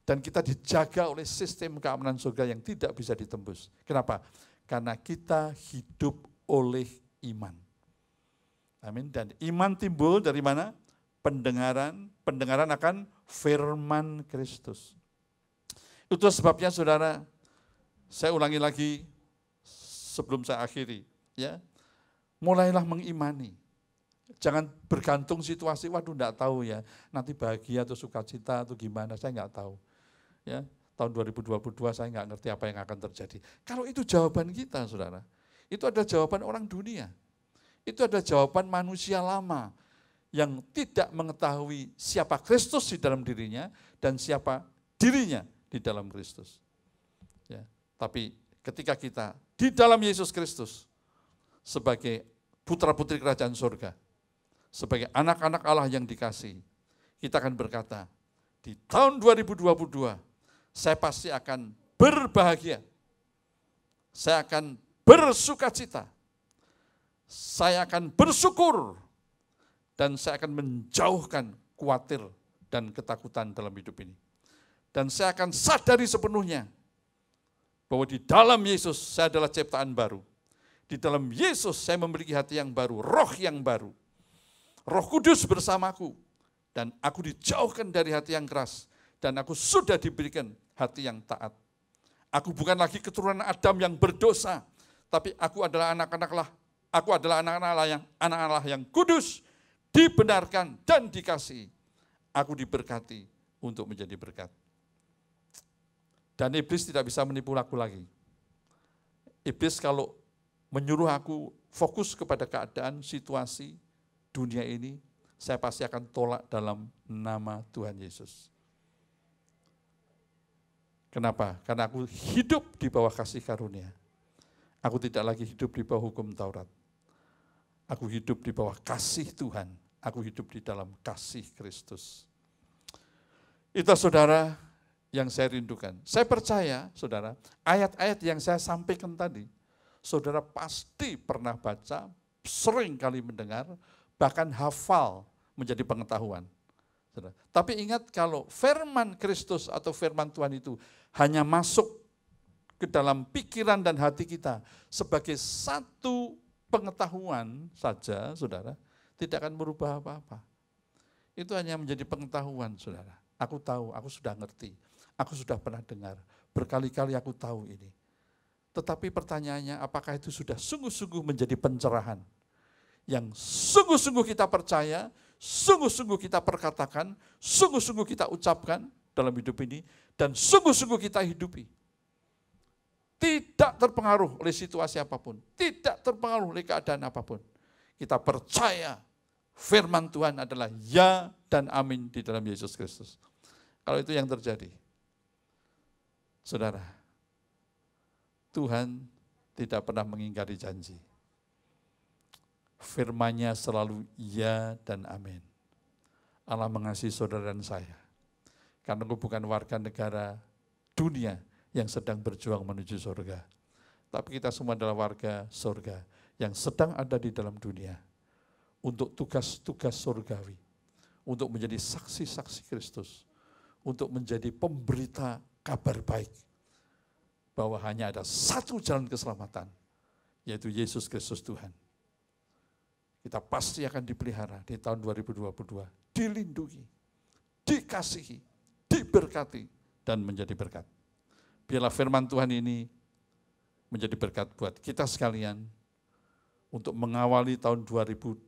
Dan kita dijaga oleh sistem keamanan surga yang tidak bisa ditembus. Kenapa? Karena kita hidup oleh iman. Amin. Dan iman timbul dari mana? Pendengaran akan firman Kristus. Itu sebabnya saudara, saya ulangi lagi sebelum saya akhiri. Ya, mulailah mengimani. Jangan bergantung situasi, waduh enggak tahu ya, nanti bahagia atau sukacita atau gimana, saya enggak tahu. Ya, tahun 2022 saya enggak ngerti apa yang akan terjadi. Kalau itu jawaban kita saudara, itu ada jawaban orang dunia. Itu ada jawaban manusia lama yang tidak mengetahui siapa Kristus di dalam dirinya dan siapa dirinya di dalam Kristus. Ya, tapi ketika kita di dalam Yesus Kristus sebagai putra-putri kerajaan surga, sebagai anak-anak Allah yang dikasihi, kita akan berkata, di tahun 2022 saya pasti akan berbahagia, saya akan bersukacita, saya akan bersyukur, dan saya akan menjauhkan khawatir dan ketakutan dalam hidup ini. Dan saya akan sadari sepenuhnya bahwa di dalam Yesus saya adalah ciptaan baru. Di dalam Yesus saya memiliki hati yang baru, roh yang baru. Roh Kudus bersamaku. Dan aku dijauhkan dari hati yang keras. Dan aku sudah diberikan hati yang taat. Aku bukan lagi keturunan Adam yang berdosa, tapi aku adalah anak-anak Allah yang kudus, dibenarkan dan dikasihi. Aku diberkati untuk menjadi berkat. Dan iblis tidak bisa menipu aku lagi. Iblis kalau menyuruh aku fokus kepada keadaan, situasi, dunia ini, saya pasti akan tolak dalam nama Tuhan Yesus. Kenapa? Karena aku hidup di bawah kasih karunia. Aku tidak lagi hidup di bawah hukum Taurat. Aku hidup di bawah kasih Tuhan. Aku hidup di dalam kasih Kristus. Itu saudara yang saya rindukan. Saya percaya saudara, ayat-ayat yang saya sampaikan tadi, saudara pasti pernah baca, sering kali mendengar, bahkan hafal menjadi pengetahuan. Tapi ingat kalau firman Kristus atau firman Tuhan itu hanya masuk ke dalam pikiran dan hati kita sebagai satu pengetahuan saja, saudara, tidak akan merubah apa-apa. Itu hanya menjadi pengetahuan, saudara. Aku tahu, aku sudah ngerti, aku sudah pernah dengar, berkali-kali aku tahu ini. Tetapi pertanyaannya, apakah itu sudah sungguh-sungguh menjadi pencerahan? Yang sungguh-sungguh kita percaya, sungguh-sungguh kita perkatakan, sungguh-sungguh kita ucapkan dalam hidup ini, dan sungguh-sungguh kita hidupi. Tidak terpengaruh oleh situasi apapun, tidak terpengaruh oleh keadaan apapun. Kita percaya firman Tuhan adalah ya dan amin di dalam Yesus Kristus. Kalau itu yang terjadi, saudara, Tuhan tidak pernah mengingkari janji. Firman-Nya selalu ya dan amin. Allah mengasihi saudara dan saya. Karena aku bukan warga negara dunia yang sedang berjuang menuju surga. Tapi kita semua adalah warga surga yang sedang ada di dalam dunia. Untuk tugas-tugas surgawi. Untuk menjadi saksi-saksi Kristus. Untuk menjadi pemberita kabar baik. Bahwa hanya ada satu jalan keselamatan. Yaitu Yesus Kristus Tuhan. Kita pasti akan dipelihara di tahun 2022. Dilindungi, dikasihi, diberkati, dan menjadi berkat. Biarlah firman Tuhan ini menjadi berkat buat kita sekalian untuk mengawali tahun 2022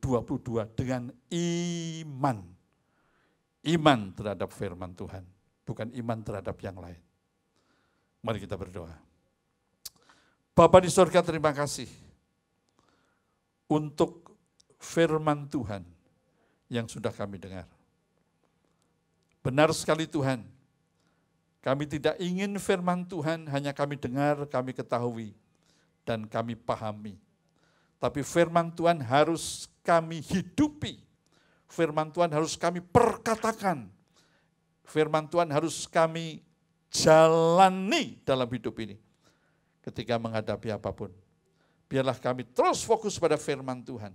dengan iman. Iman terhadap firman Tuhan, bukan iman terhadap yang lain. Mari kita berdoa. Bapa di surga, terima kasih untuk firman Tuhan yang sudah kami dengar. Benar sekali Tuhan, kami tidak ingin firman Tuhan hanya kami dengar, kami ketahui, dan kami pahami. Tapi firman Tuhan harus kami hidupi. Firman Tuhan harus kami perkatakan. Firman Tuhan harus kami jalani dalam hidup ini. Ketika menghadapi apapun. Biarlah kami terus fokus pada firman Tuhan.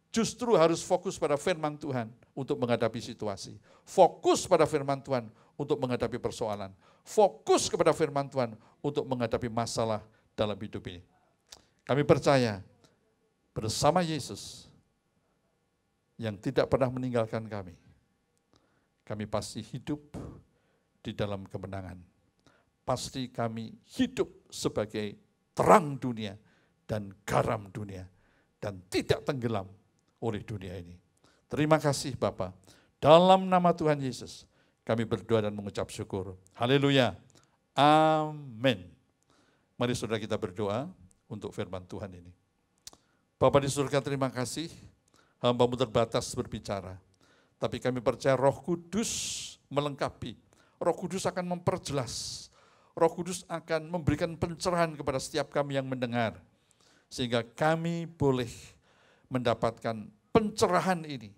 Justru harus fokus pada firman Tuhan untuk menghadapi situasi. Fokus pada firman Tuhan untuk menghadapi persoalan. Fokus kepada firman Tuhan untuk menghadapi masalah dalam hidup ini. Kami percaya bersama Yesus yang tidak pernah meninggalkan kami. Kami pasti hidup di dalam kemenangan. Pasti kami hidup sebagai terang dunia dan garam dunia. Dan tidak tenggelam oleh dunia ini. Terima kasih Bapa. Dalam nama Tuhan Yesus, kami berdoa dan mengucap syukur. Haleluya. Amin. Mari saudara kita berdoa untuk firman Tuhan ini. Bapa di surga, terima kasih. Hamba-Mu terbatas berbicara. Tapi kami percaya Roh Kudus melengkapi. Roh Kudus akan memperjelas. Roh Kudus akan memberikan pencerahan kepada setiap kami yang mendengar. Sehingga kami boleh mendapatkan pencerahan ini.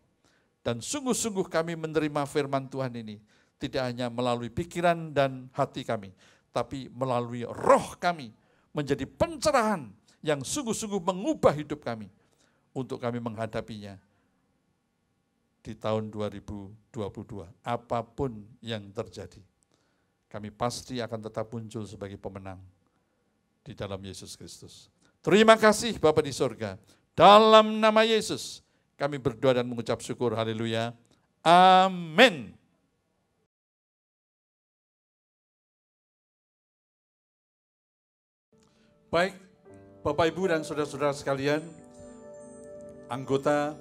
Dan sungguh-sungguh kami menerima firman Tuhan ini. Tidak hanya melalui pikiran dan hati kami. Tapi melalui roh kami. Menjadi pencerahan yang sungguh-sungguh mengubah hidup kami. Untuk kami menghadapinya. Di tahun 2022. Apapun yang terjadi. Kami pasti akan tetap muncul sebagai pemenang. Di dalam Yesus Kristus. Terima kasih Bapa di surga. Dalam nama Yesus kami berdoa dan mengucap syukur. Haleluya. Amin. Baik, Bapak Ibu dan saudara-saudara sekalian, anggota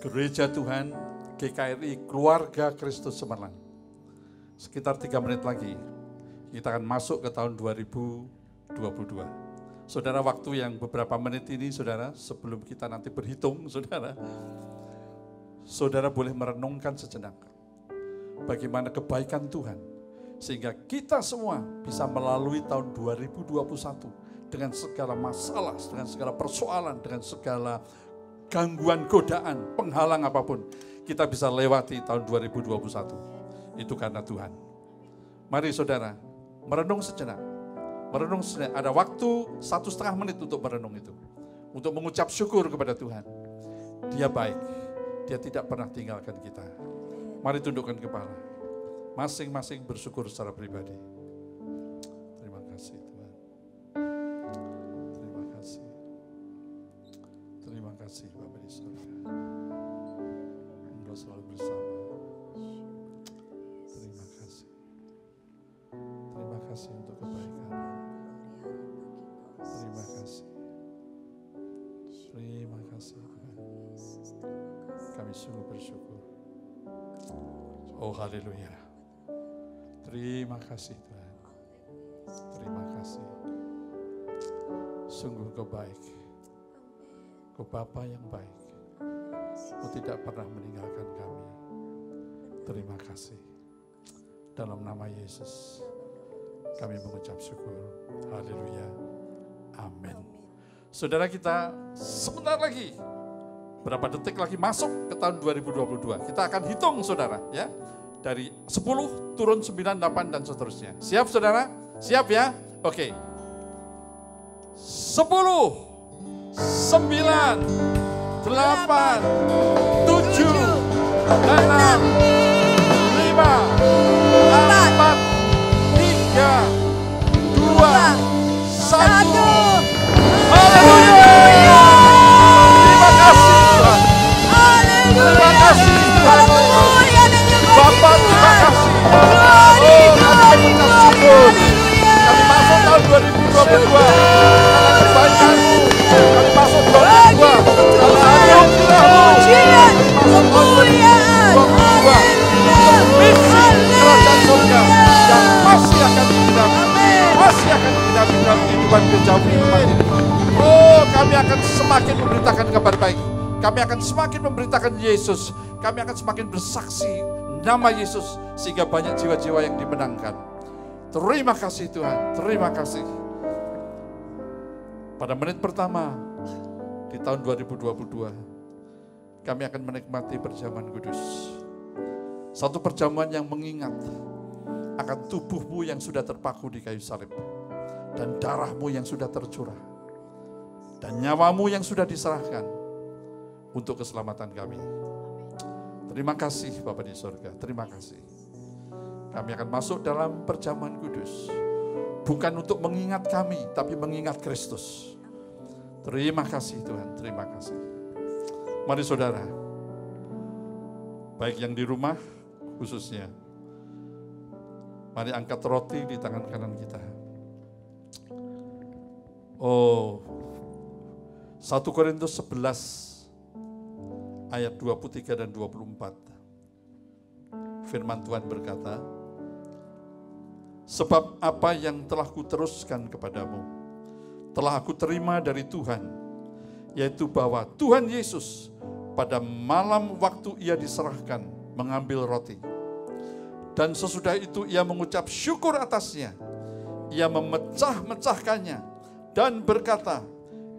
Gereja Tuhan GKRI Keluarga Kristus Semarang. Sekitar 3 menit lagi, kita akan masuk ke tahun 2022. Saudara, waktu yang beberapa menit ini, saudara, sebelum kita nanti berhitung, saudara boleh merenungkan sejenak bagaimana kebaikan Tuhan, sehingga kita semua bisa melalui tahun 2021 dengan segala masalah, dengan segala persoalan, dengan segala gangguan, godaan, penghalang apapun, kita bisa lewati tahun 2021. Itu karena Tuhan. Mari saudara, merenung sejenak. Merenung sejenak. Ada waktu 1,5 menit untuk merenung itu. Untuk mengucap syukur kepada Tuhan. Dia baik. Dia tidak pernah tinggalkan kita. Mari tundukkan kepala. Masing-masing bersyukur secara pribadi. Terima kasih Tuhan. Terima kasih. Terima kasih Bapa di surga. Engkau selalu bersama. Terima kasih. Terima kasih untuk kebaikan. Terima kasih. Terima kasih Tuhan. Kami sungguh bersyukur. Oh haleluya. Terima kasih Tuhan. Terima kasih. Sungguh Kau baik. Kau Bapa yang baik. Kau tidak pernah meninggalkan kami. Terima kasih. Dalam nama Yesus kami mengucap syukur. Haleluya. Amin. Saudara, kita sebentar lagi, berapa detik lagi masuk ke tahun 2022. Kita akan hitung saudara ya. Dari 10 turun 9, 8 dan seterusnya. Siap saudara? Siap ya? Oke. 10, 9, 8, 7, 6, 5, 4, 3, 2, 1. Haleluya! Terima kasih Tuhan. Terima kasih Tuhan. Bapak, terima kasih. Kami mengucap syukur. Kami masuk tahun 2022. Karena kebaikan-Mu. Kami masuk 2022. Karena anugerah-Mu. Kami masuk tahun 2022. Misi kerajaan surga yang masih akan digenapi. Masih akan digenapi dalam kehidupan gerejamu di tempat ini. Oh, kami akan semakin memberitakan kabar baik. Kami akan semakin memberitakan Yesus. Kami akan semakin bersaksi nama Yesus sehingga banyak jiwa-jiwa yang dimenangkan. Terima kasih Tuhan, terima kasih. Pada menit pertama di tahun 2022, kami akan menikmati perjamuan kudus. Satu perjamuan yang mengingat akan tubuh-Mu yang sudah terpaku di kayu salib, dan darah-Mu yang sudah tercurah, dan nyawa-Mu yang sudah diserahkan untuk keselamatan kami. Terima kasih Bapa di surga, terima kasih. Kami akan masuk dalam perjamuan kudus. Bukan untuk mengingat kami, tapi mengingat Kristus. Terima kasih Tuhan, terima kasih. Mari saudara, baik yang di rumah khususnya, mari angkat roti di tangan kanan kita. Oh, 1 Korintus 11 ayat 23 dan 24. Firman Tuhan berkata, sebab apa yang telah kuteruskan kepadamu, telah aku terima dari Tuhan, yaitu bahwa Tuhan Yesus pada malam waktu ia diserahkan mengambil roti. Dan sesudah itu ia mengucap syukur atasnya, ia memecah-mecahkannya dan berkata,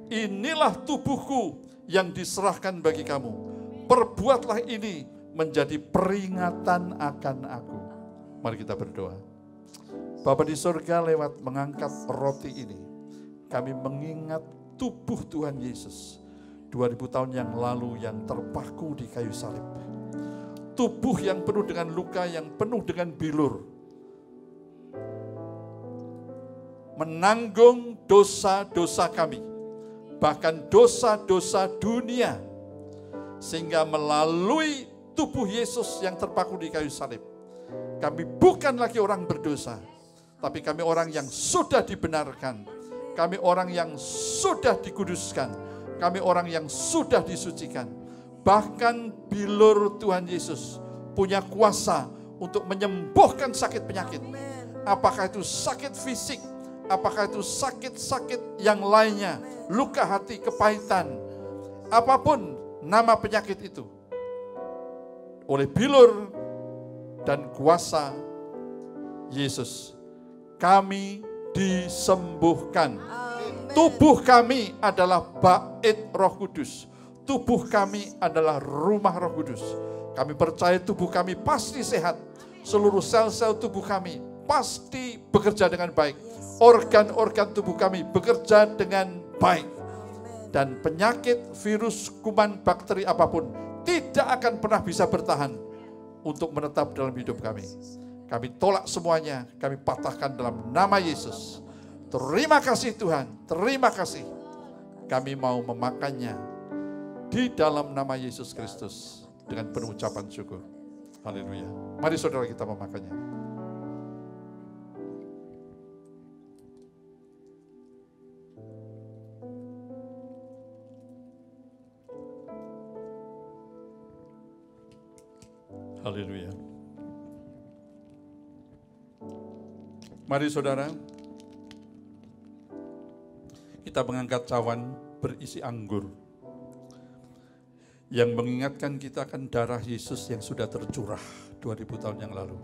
inilah tubuhku yang diserahkan bagi kamu. Perbuatlah ini menjadi peringatan akan aku. Mari kita berdoa. Bapa di surga, lewat mengangkat roti ini, kami mengingat tubuh Tuhan Yesus 2000 tahun yang lalu yang terpaku di kayu salib. Tubuh yang penuh dengan luka, yang penuh dengan bilur. Menanggung dosa-dosa kami, bahkan dosa-dosa dunia. Sehingga melalui tubuh Yesus yang terpaku di kayu salib, kami bukan lagi orang berdosa, tapi kami orang yang sudah dibenarkan. Kami orang yang sudah dikuduskan. Kami orang yang sudah disucikan. Bahkan bilur Tuhan Yesus punya kuasa untuk menyembuhkan sakit penyakit. Apakah itu sakit fisik, apakah itu sakit-sakit yang lainnya, luka hati, kepahitan, apapun nama penyakit itu. Oleh bilur dan kuasa Yesus, kami disembuhkan. Tubuh kami adalah bait Roh Kudus. Tubuh kami adalah rumah Roh Kudus. Kami percaya tubuh kami pasti sehat. Seluruh sel-sel tubuh kami pasti bekerja dengan baik. Organ-organ tubuh kami bekerja dengan baik. Dan penyakit, virus, kuman, bakteri apapun tidak akan pernah bisa bertahan untuk menetap dalam hidup kami. Kami tolak semuanya, kami patahkan dalam nama Yesus. Terima kasih Tuhan, terima kasih. Kami mau memakannya di dalam nama Yesus Kristus dengan penuh ucapan syukur. Haleluya. Mari saudara kita memakannya. Haleluya. Mari saudara, kita mengangkat cawan berisi anggur yang mengingatkan kita akan darah Yesus yang sudah tercurah 2000 tahun yang lalu.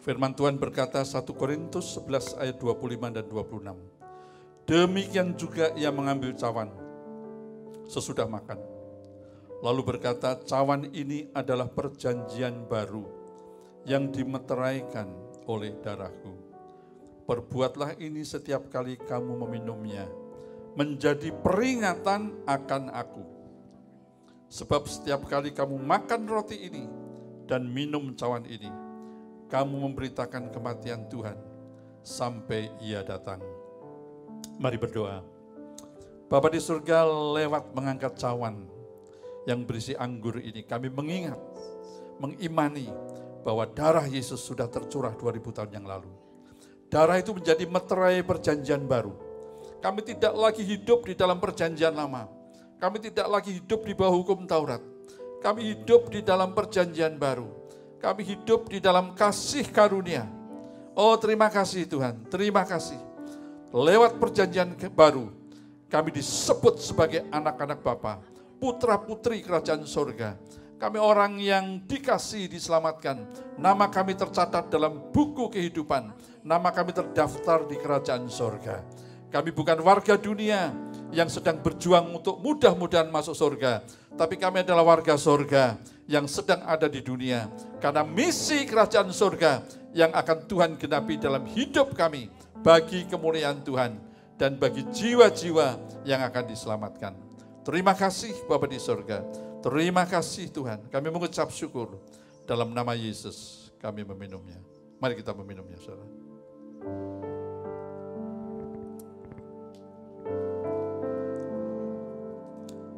Firman Tuhan berkata 1 Korintus 11 ayat 25 dan 26. Demikian juga ia mengambil cawan sesudah makan. Lalu berkata, cawan ini adalah perjanjian baru yang dimeteraikan oleh darahku. Perbuatlah ini setiap kali kamu meminumnya, menjadi peringatan akan aku. Sebab setiap kali kamu makan roti ini dan minum cawan ini, kamu memberitakan kematian Tuhan sampai ia datang. Mari berdoa. Bapa di surga, lewat mengangkat cawan yang berisi anggur ini, kami mengingat, mengimani bahwa darah Yesus sudah tercurah 2000 tahun yang lalu. Darah itu menjadi meterai perjanjian baru. Kami tidak lagi hidup di dalam perjanjian lama. Kami tidak lagi hidup di bawah hukum Taurat. Kami hidup di dalam perjanjian baru. Kami hidup di dalam kasih karunia. Oh, terima kasih Tuhan, terima kasih. Lewat perjanjian baru, kami disebut sebagai anak-anak Bapa, putra-putri kerajaan surga. Kami orang yang dikasihi, diselamatkan. Nama kami tercatat dalam buku kehidupan. Nama kami terdaftar di kerajaan surga. Kami bukan warga dunia yang sedang berjuang untuk mudah-mudahan masuk surga. Tapi kami adalah warga surga yang sedang ada di dunia. Karena misi kerajaan surga yang akan Tuhan genapi dalam hidup kami. Bagi kemuliaan Tuhan dan bagi jiwa-jiwa yang akan diselamatkan. Terima kasih Bapa di surga. Terima kasih Tuhan. Kami mengucap syukur. Dalam nama Yesus kami meminumnya. Mari kita meminumnya saudara.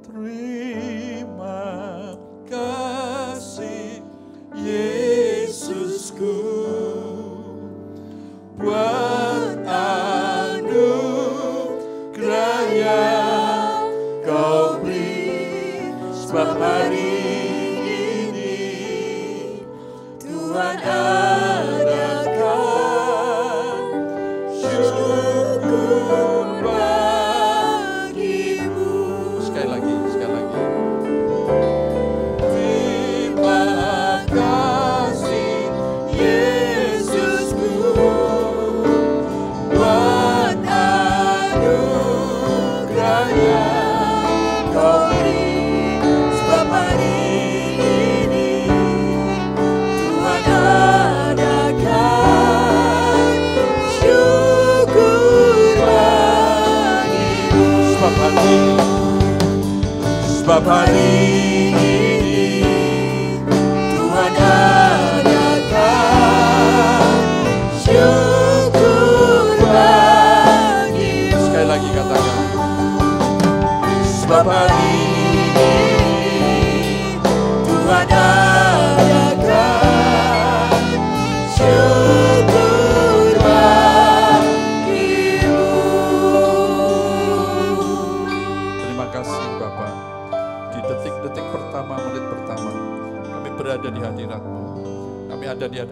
Terima kasih Yesusku buat anugerah yang Kau beri. Sebab hari ini Tuhan adakan syukur bagimu. Sekali lagi, sekali lagi. Terima kasih Yesusku buat anugerah yang Kau beri. Sebab hari ini Tuhan adakan syukur bagimu. Sebab hari ini Tuhan adakan syukur bagimu. Sekali lagi katakan. Sebab hari ini Tuhan adakan syukur bagimu.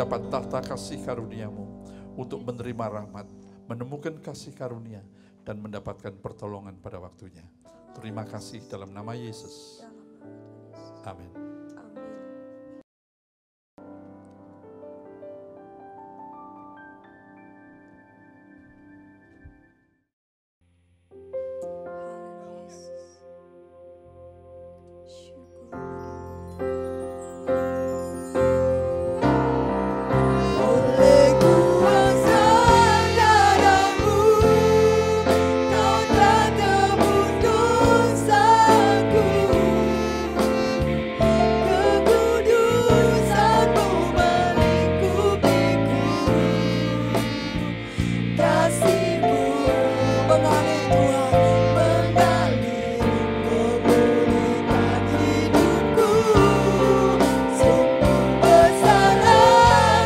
mendapat tahta kasih karunia-Mu untuk menerima rahmat, menemukan kasih karunia, dan mendapatkan pertolongan pada waktunya. Terima kasih dalam nama Yesus. Amin. Oleh kuasa darah-Mu, Kau telah tebus dosaku. Kekudusan-Mu melingkupiku. Kasih-Mu mengalir Tuhan, mengalir memulihkan hidupku. Sungguh besar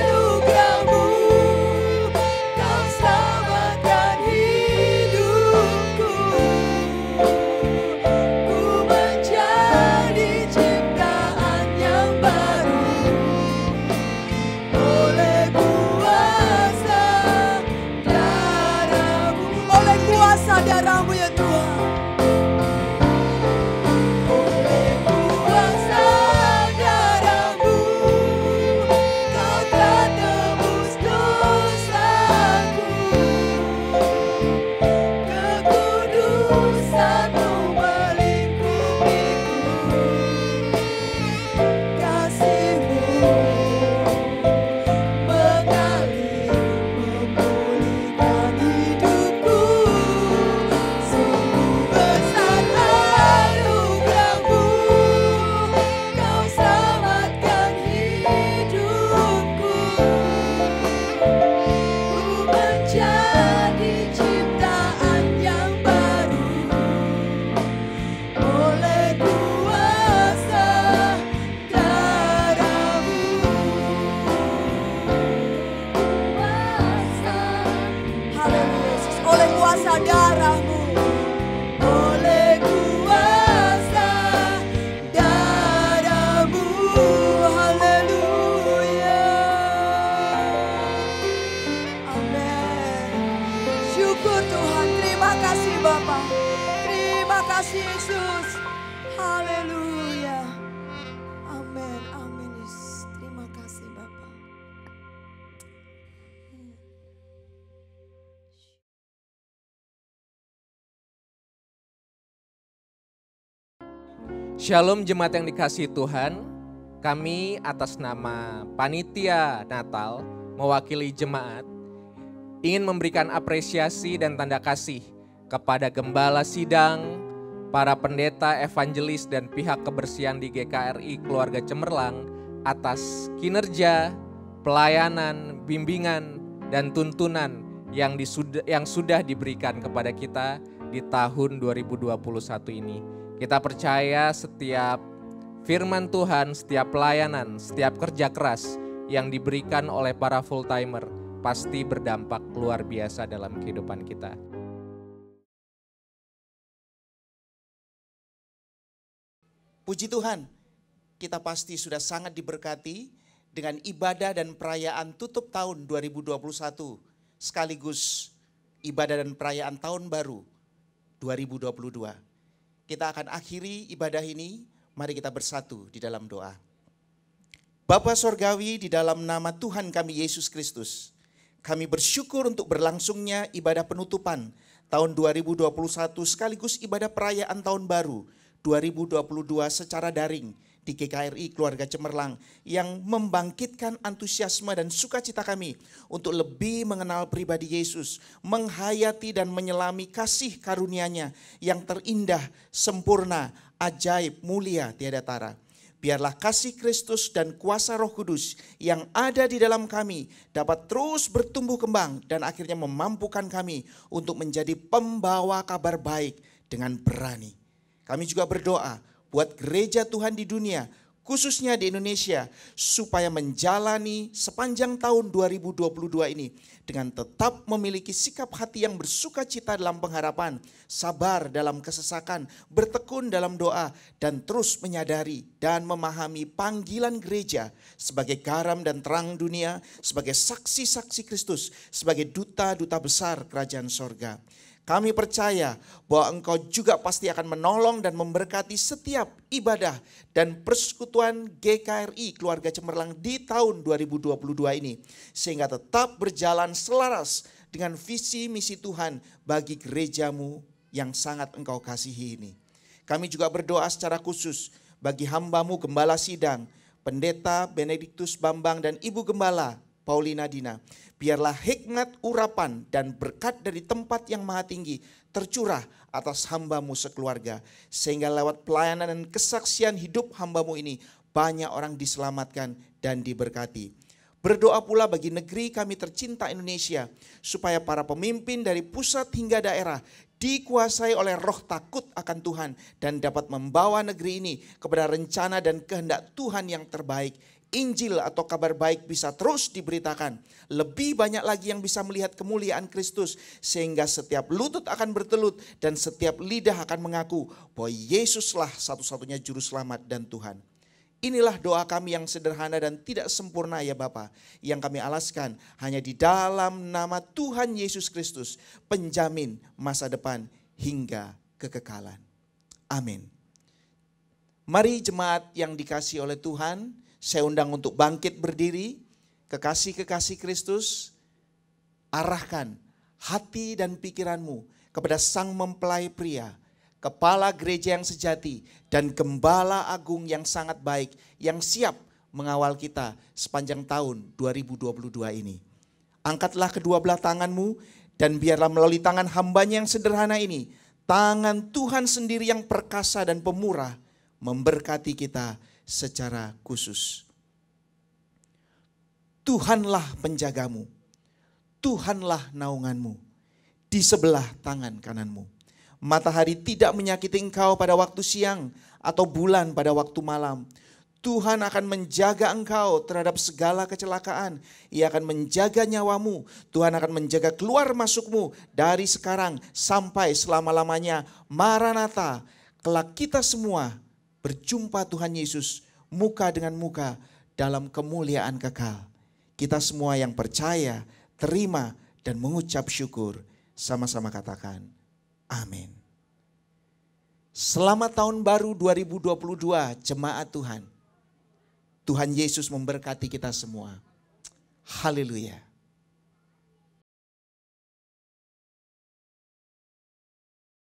anugerah-Mu, Kau selamatkan hidupku. Ku menjadi ciptaan yang baru oleh kuasa darah-Mu. Oleh kuasa darah-Mu ya Tuhan. Oleh kuasa darah-Mu, Kau telah tebus dosaku. Kekudusan-Mu melingkupiku. Kasih-Mu mengalir memulihkan hidupku. Sungguh besar anugerah-Mu, Kau selamatkan hidupku. Ku menjadi ciptaan yang baru oleh kuasa darah-Mu. Haleluya Yesus, oleh kuasa darah-Mu, oleh kuasa darah-Mu. Haleluya. Amin. Syukur Tuhan, terima kasih Bapa, terima kasih Yesus. Haleluya. Amin, amin Yesus. Terima kasih Bapa. Shalom jemaat yang dikasihi Tuhan, kami atas nama Panitia Natal mewakili jemaat ingin memberikan apresiasi dan tanda kasih kepada Gembala Sidang, para pendeta, evangelis, dan pihak kebersihan di GKRI Keluarga Cemerlang atas kinerja, pelayanan, bimbingan, dan tuntunan yang sudah diberikan kepada kita di tahun 2021 ini. Kita percaya setiap firman Tuhan, setiap pelayanan, setiap kerja keras yang diberikan oleh para full-timer pasti berdampak luar biasa dalam kehidupan kita. Puji Tuhan, kita pasti sudah sangat diberkati dengan ibadah dan perayaan tutup tahun 2021 sekaligus ibadah dan perayaan tahun baru 2022. Kita akan akhiri ibadah ini, mari kita bersatu di dalam doa. Bapa Sorgawi, di dalam nama Tuhan kami Yesus Kristus, kami bersyukur untuk berlangsungnya ibadah penutupan tahun 2021 sekaligus ibadah perayaan tahun baru 2022 secara daring di GKRI Keluarga Cemerlang yang membangkitkan antusiasme dan sukacita kami untuk lebih mengenal pribadi Yesus, menghayati dan menyelami kasih karunia-Nya yang terindah, sempurna, ajaib, mulia, tiada tara. Biarlah kasih Kristus dan kuasa Roh Kudus yang ada di dalam kami dapat terus bertumbuh kembang dan akhirnya memampukan kami untuk menjadi pembawa kabar baik dengan berani. Kami juga berdoa buat gereja Tuhan di dunia, khususnya di Indonesia, supaya menjalani sepanjang tahun 2022 ini dengan tetap memiliki sikap hati yang bersukacita dalam pengharapan, sabar dalam kesesakan, bertekun dalam doa, dan terus menyadari dan memahami panggilan gereja sebagai garam dan terang dunia, sebagai saksi-saksi Kristus, sebagai duta-duta besar kerajaan sorga. Kami percaya bahwa Engkau juga pasti akan menolong dan memberkati setiap ibadah dan persekutuan GKRI Keluarga Cemerlang di tahun 2022 ini. Sehingga tetap berjalan selaras dengan visi misi Tuhan bagi gerejamu yang sangat Engkau kasihi ini. Kami juga berdoa secara khusus bagi hamba-Mu Gembala Sidang, Pendeta Benediktus Bambang dan Ibu Gembala Paulina Dina. Biarlah hikmat urapan dan berkat dari tempat yang maha tinggi tercurah atas hamba-Mu sekeluarga. Sehingga lewat pelayanan dan kesaksian hidup hamba-Mu ini banyak orang diselamatkan dan diberkati. Berdoa pula bagi negeri kami tercinta Indonesia, supaya para pemimpin dari pusat hingga daerah dikuasai oleh roh takut akan Tuhan dan dapat membawa negeri ini kepada rencana dan kehendak Tuhan yang terbaik. Injil atau kabar baik bisa terus diberitakan. Lebih banyak lagi yang bisa melihat kemuliaan Kristus, sehingga setiap lutut akan bertelut dan setiap lidah akan mengaku bahwa Yesuslah satu-satunya juru selamat dan Tuhan. Inilah doa kami yang sederhana dan tidak sempurna ya Bapa, yang kami alaskan hanya di dalam nama Tuhan Yesus Kristus, penjamin masa depan hingga kekekalan. Amin. Mari jemaat yang dikasihi oleh Tuhan, saya undang untuk bangkit berdiri. Kekasih-kekasih Kristus, arahkan hati dan pikiranmu kepada Sang Mempelai Pria, Kepala Gereja yang sejati, dan Gembala Agung yang sangat baik, yang siap mengawal kita sepanjang tahun 2022 ini. Angkatlah kedua belah tanganmu, dan biarlah melalui tangan hambanya yang sederhana ini, tangan Tuhan sendiri yang perkasa dan pemurah memberkati kita secara khusus. Tuhanlah penjagamu, Tuhanlah naunganmu di sebelah tangan kananmu. Matahari tidak menyakiti engkau pada waktu siang atau bulan pada waktu malam. Tuhan akan menjaga engkau terhadap segala kecelakaan. Ia akan menjaga nyawamu. Tuhan akan menjaga keluar masukmu dari sekarang sampai selama-lamanya. Maranatha, kelak kita semua berjumpa Tuhan Yesus muka dengan muka dalam kemuliaan kekal. Kita semua yang percaya, terima dan mengucap syukur, sama-sama katakan amin. Selamat tahun baru 2022 jemaat Tuhan. Tuhan Yesus memberkati kita semua. Haleluya.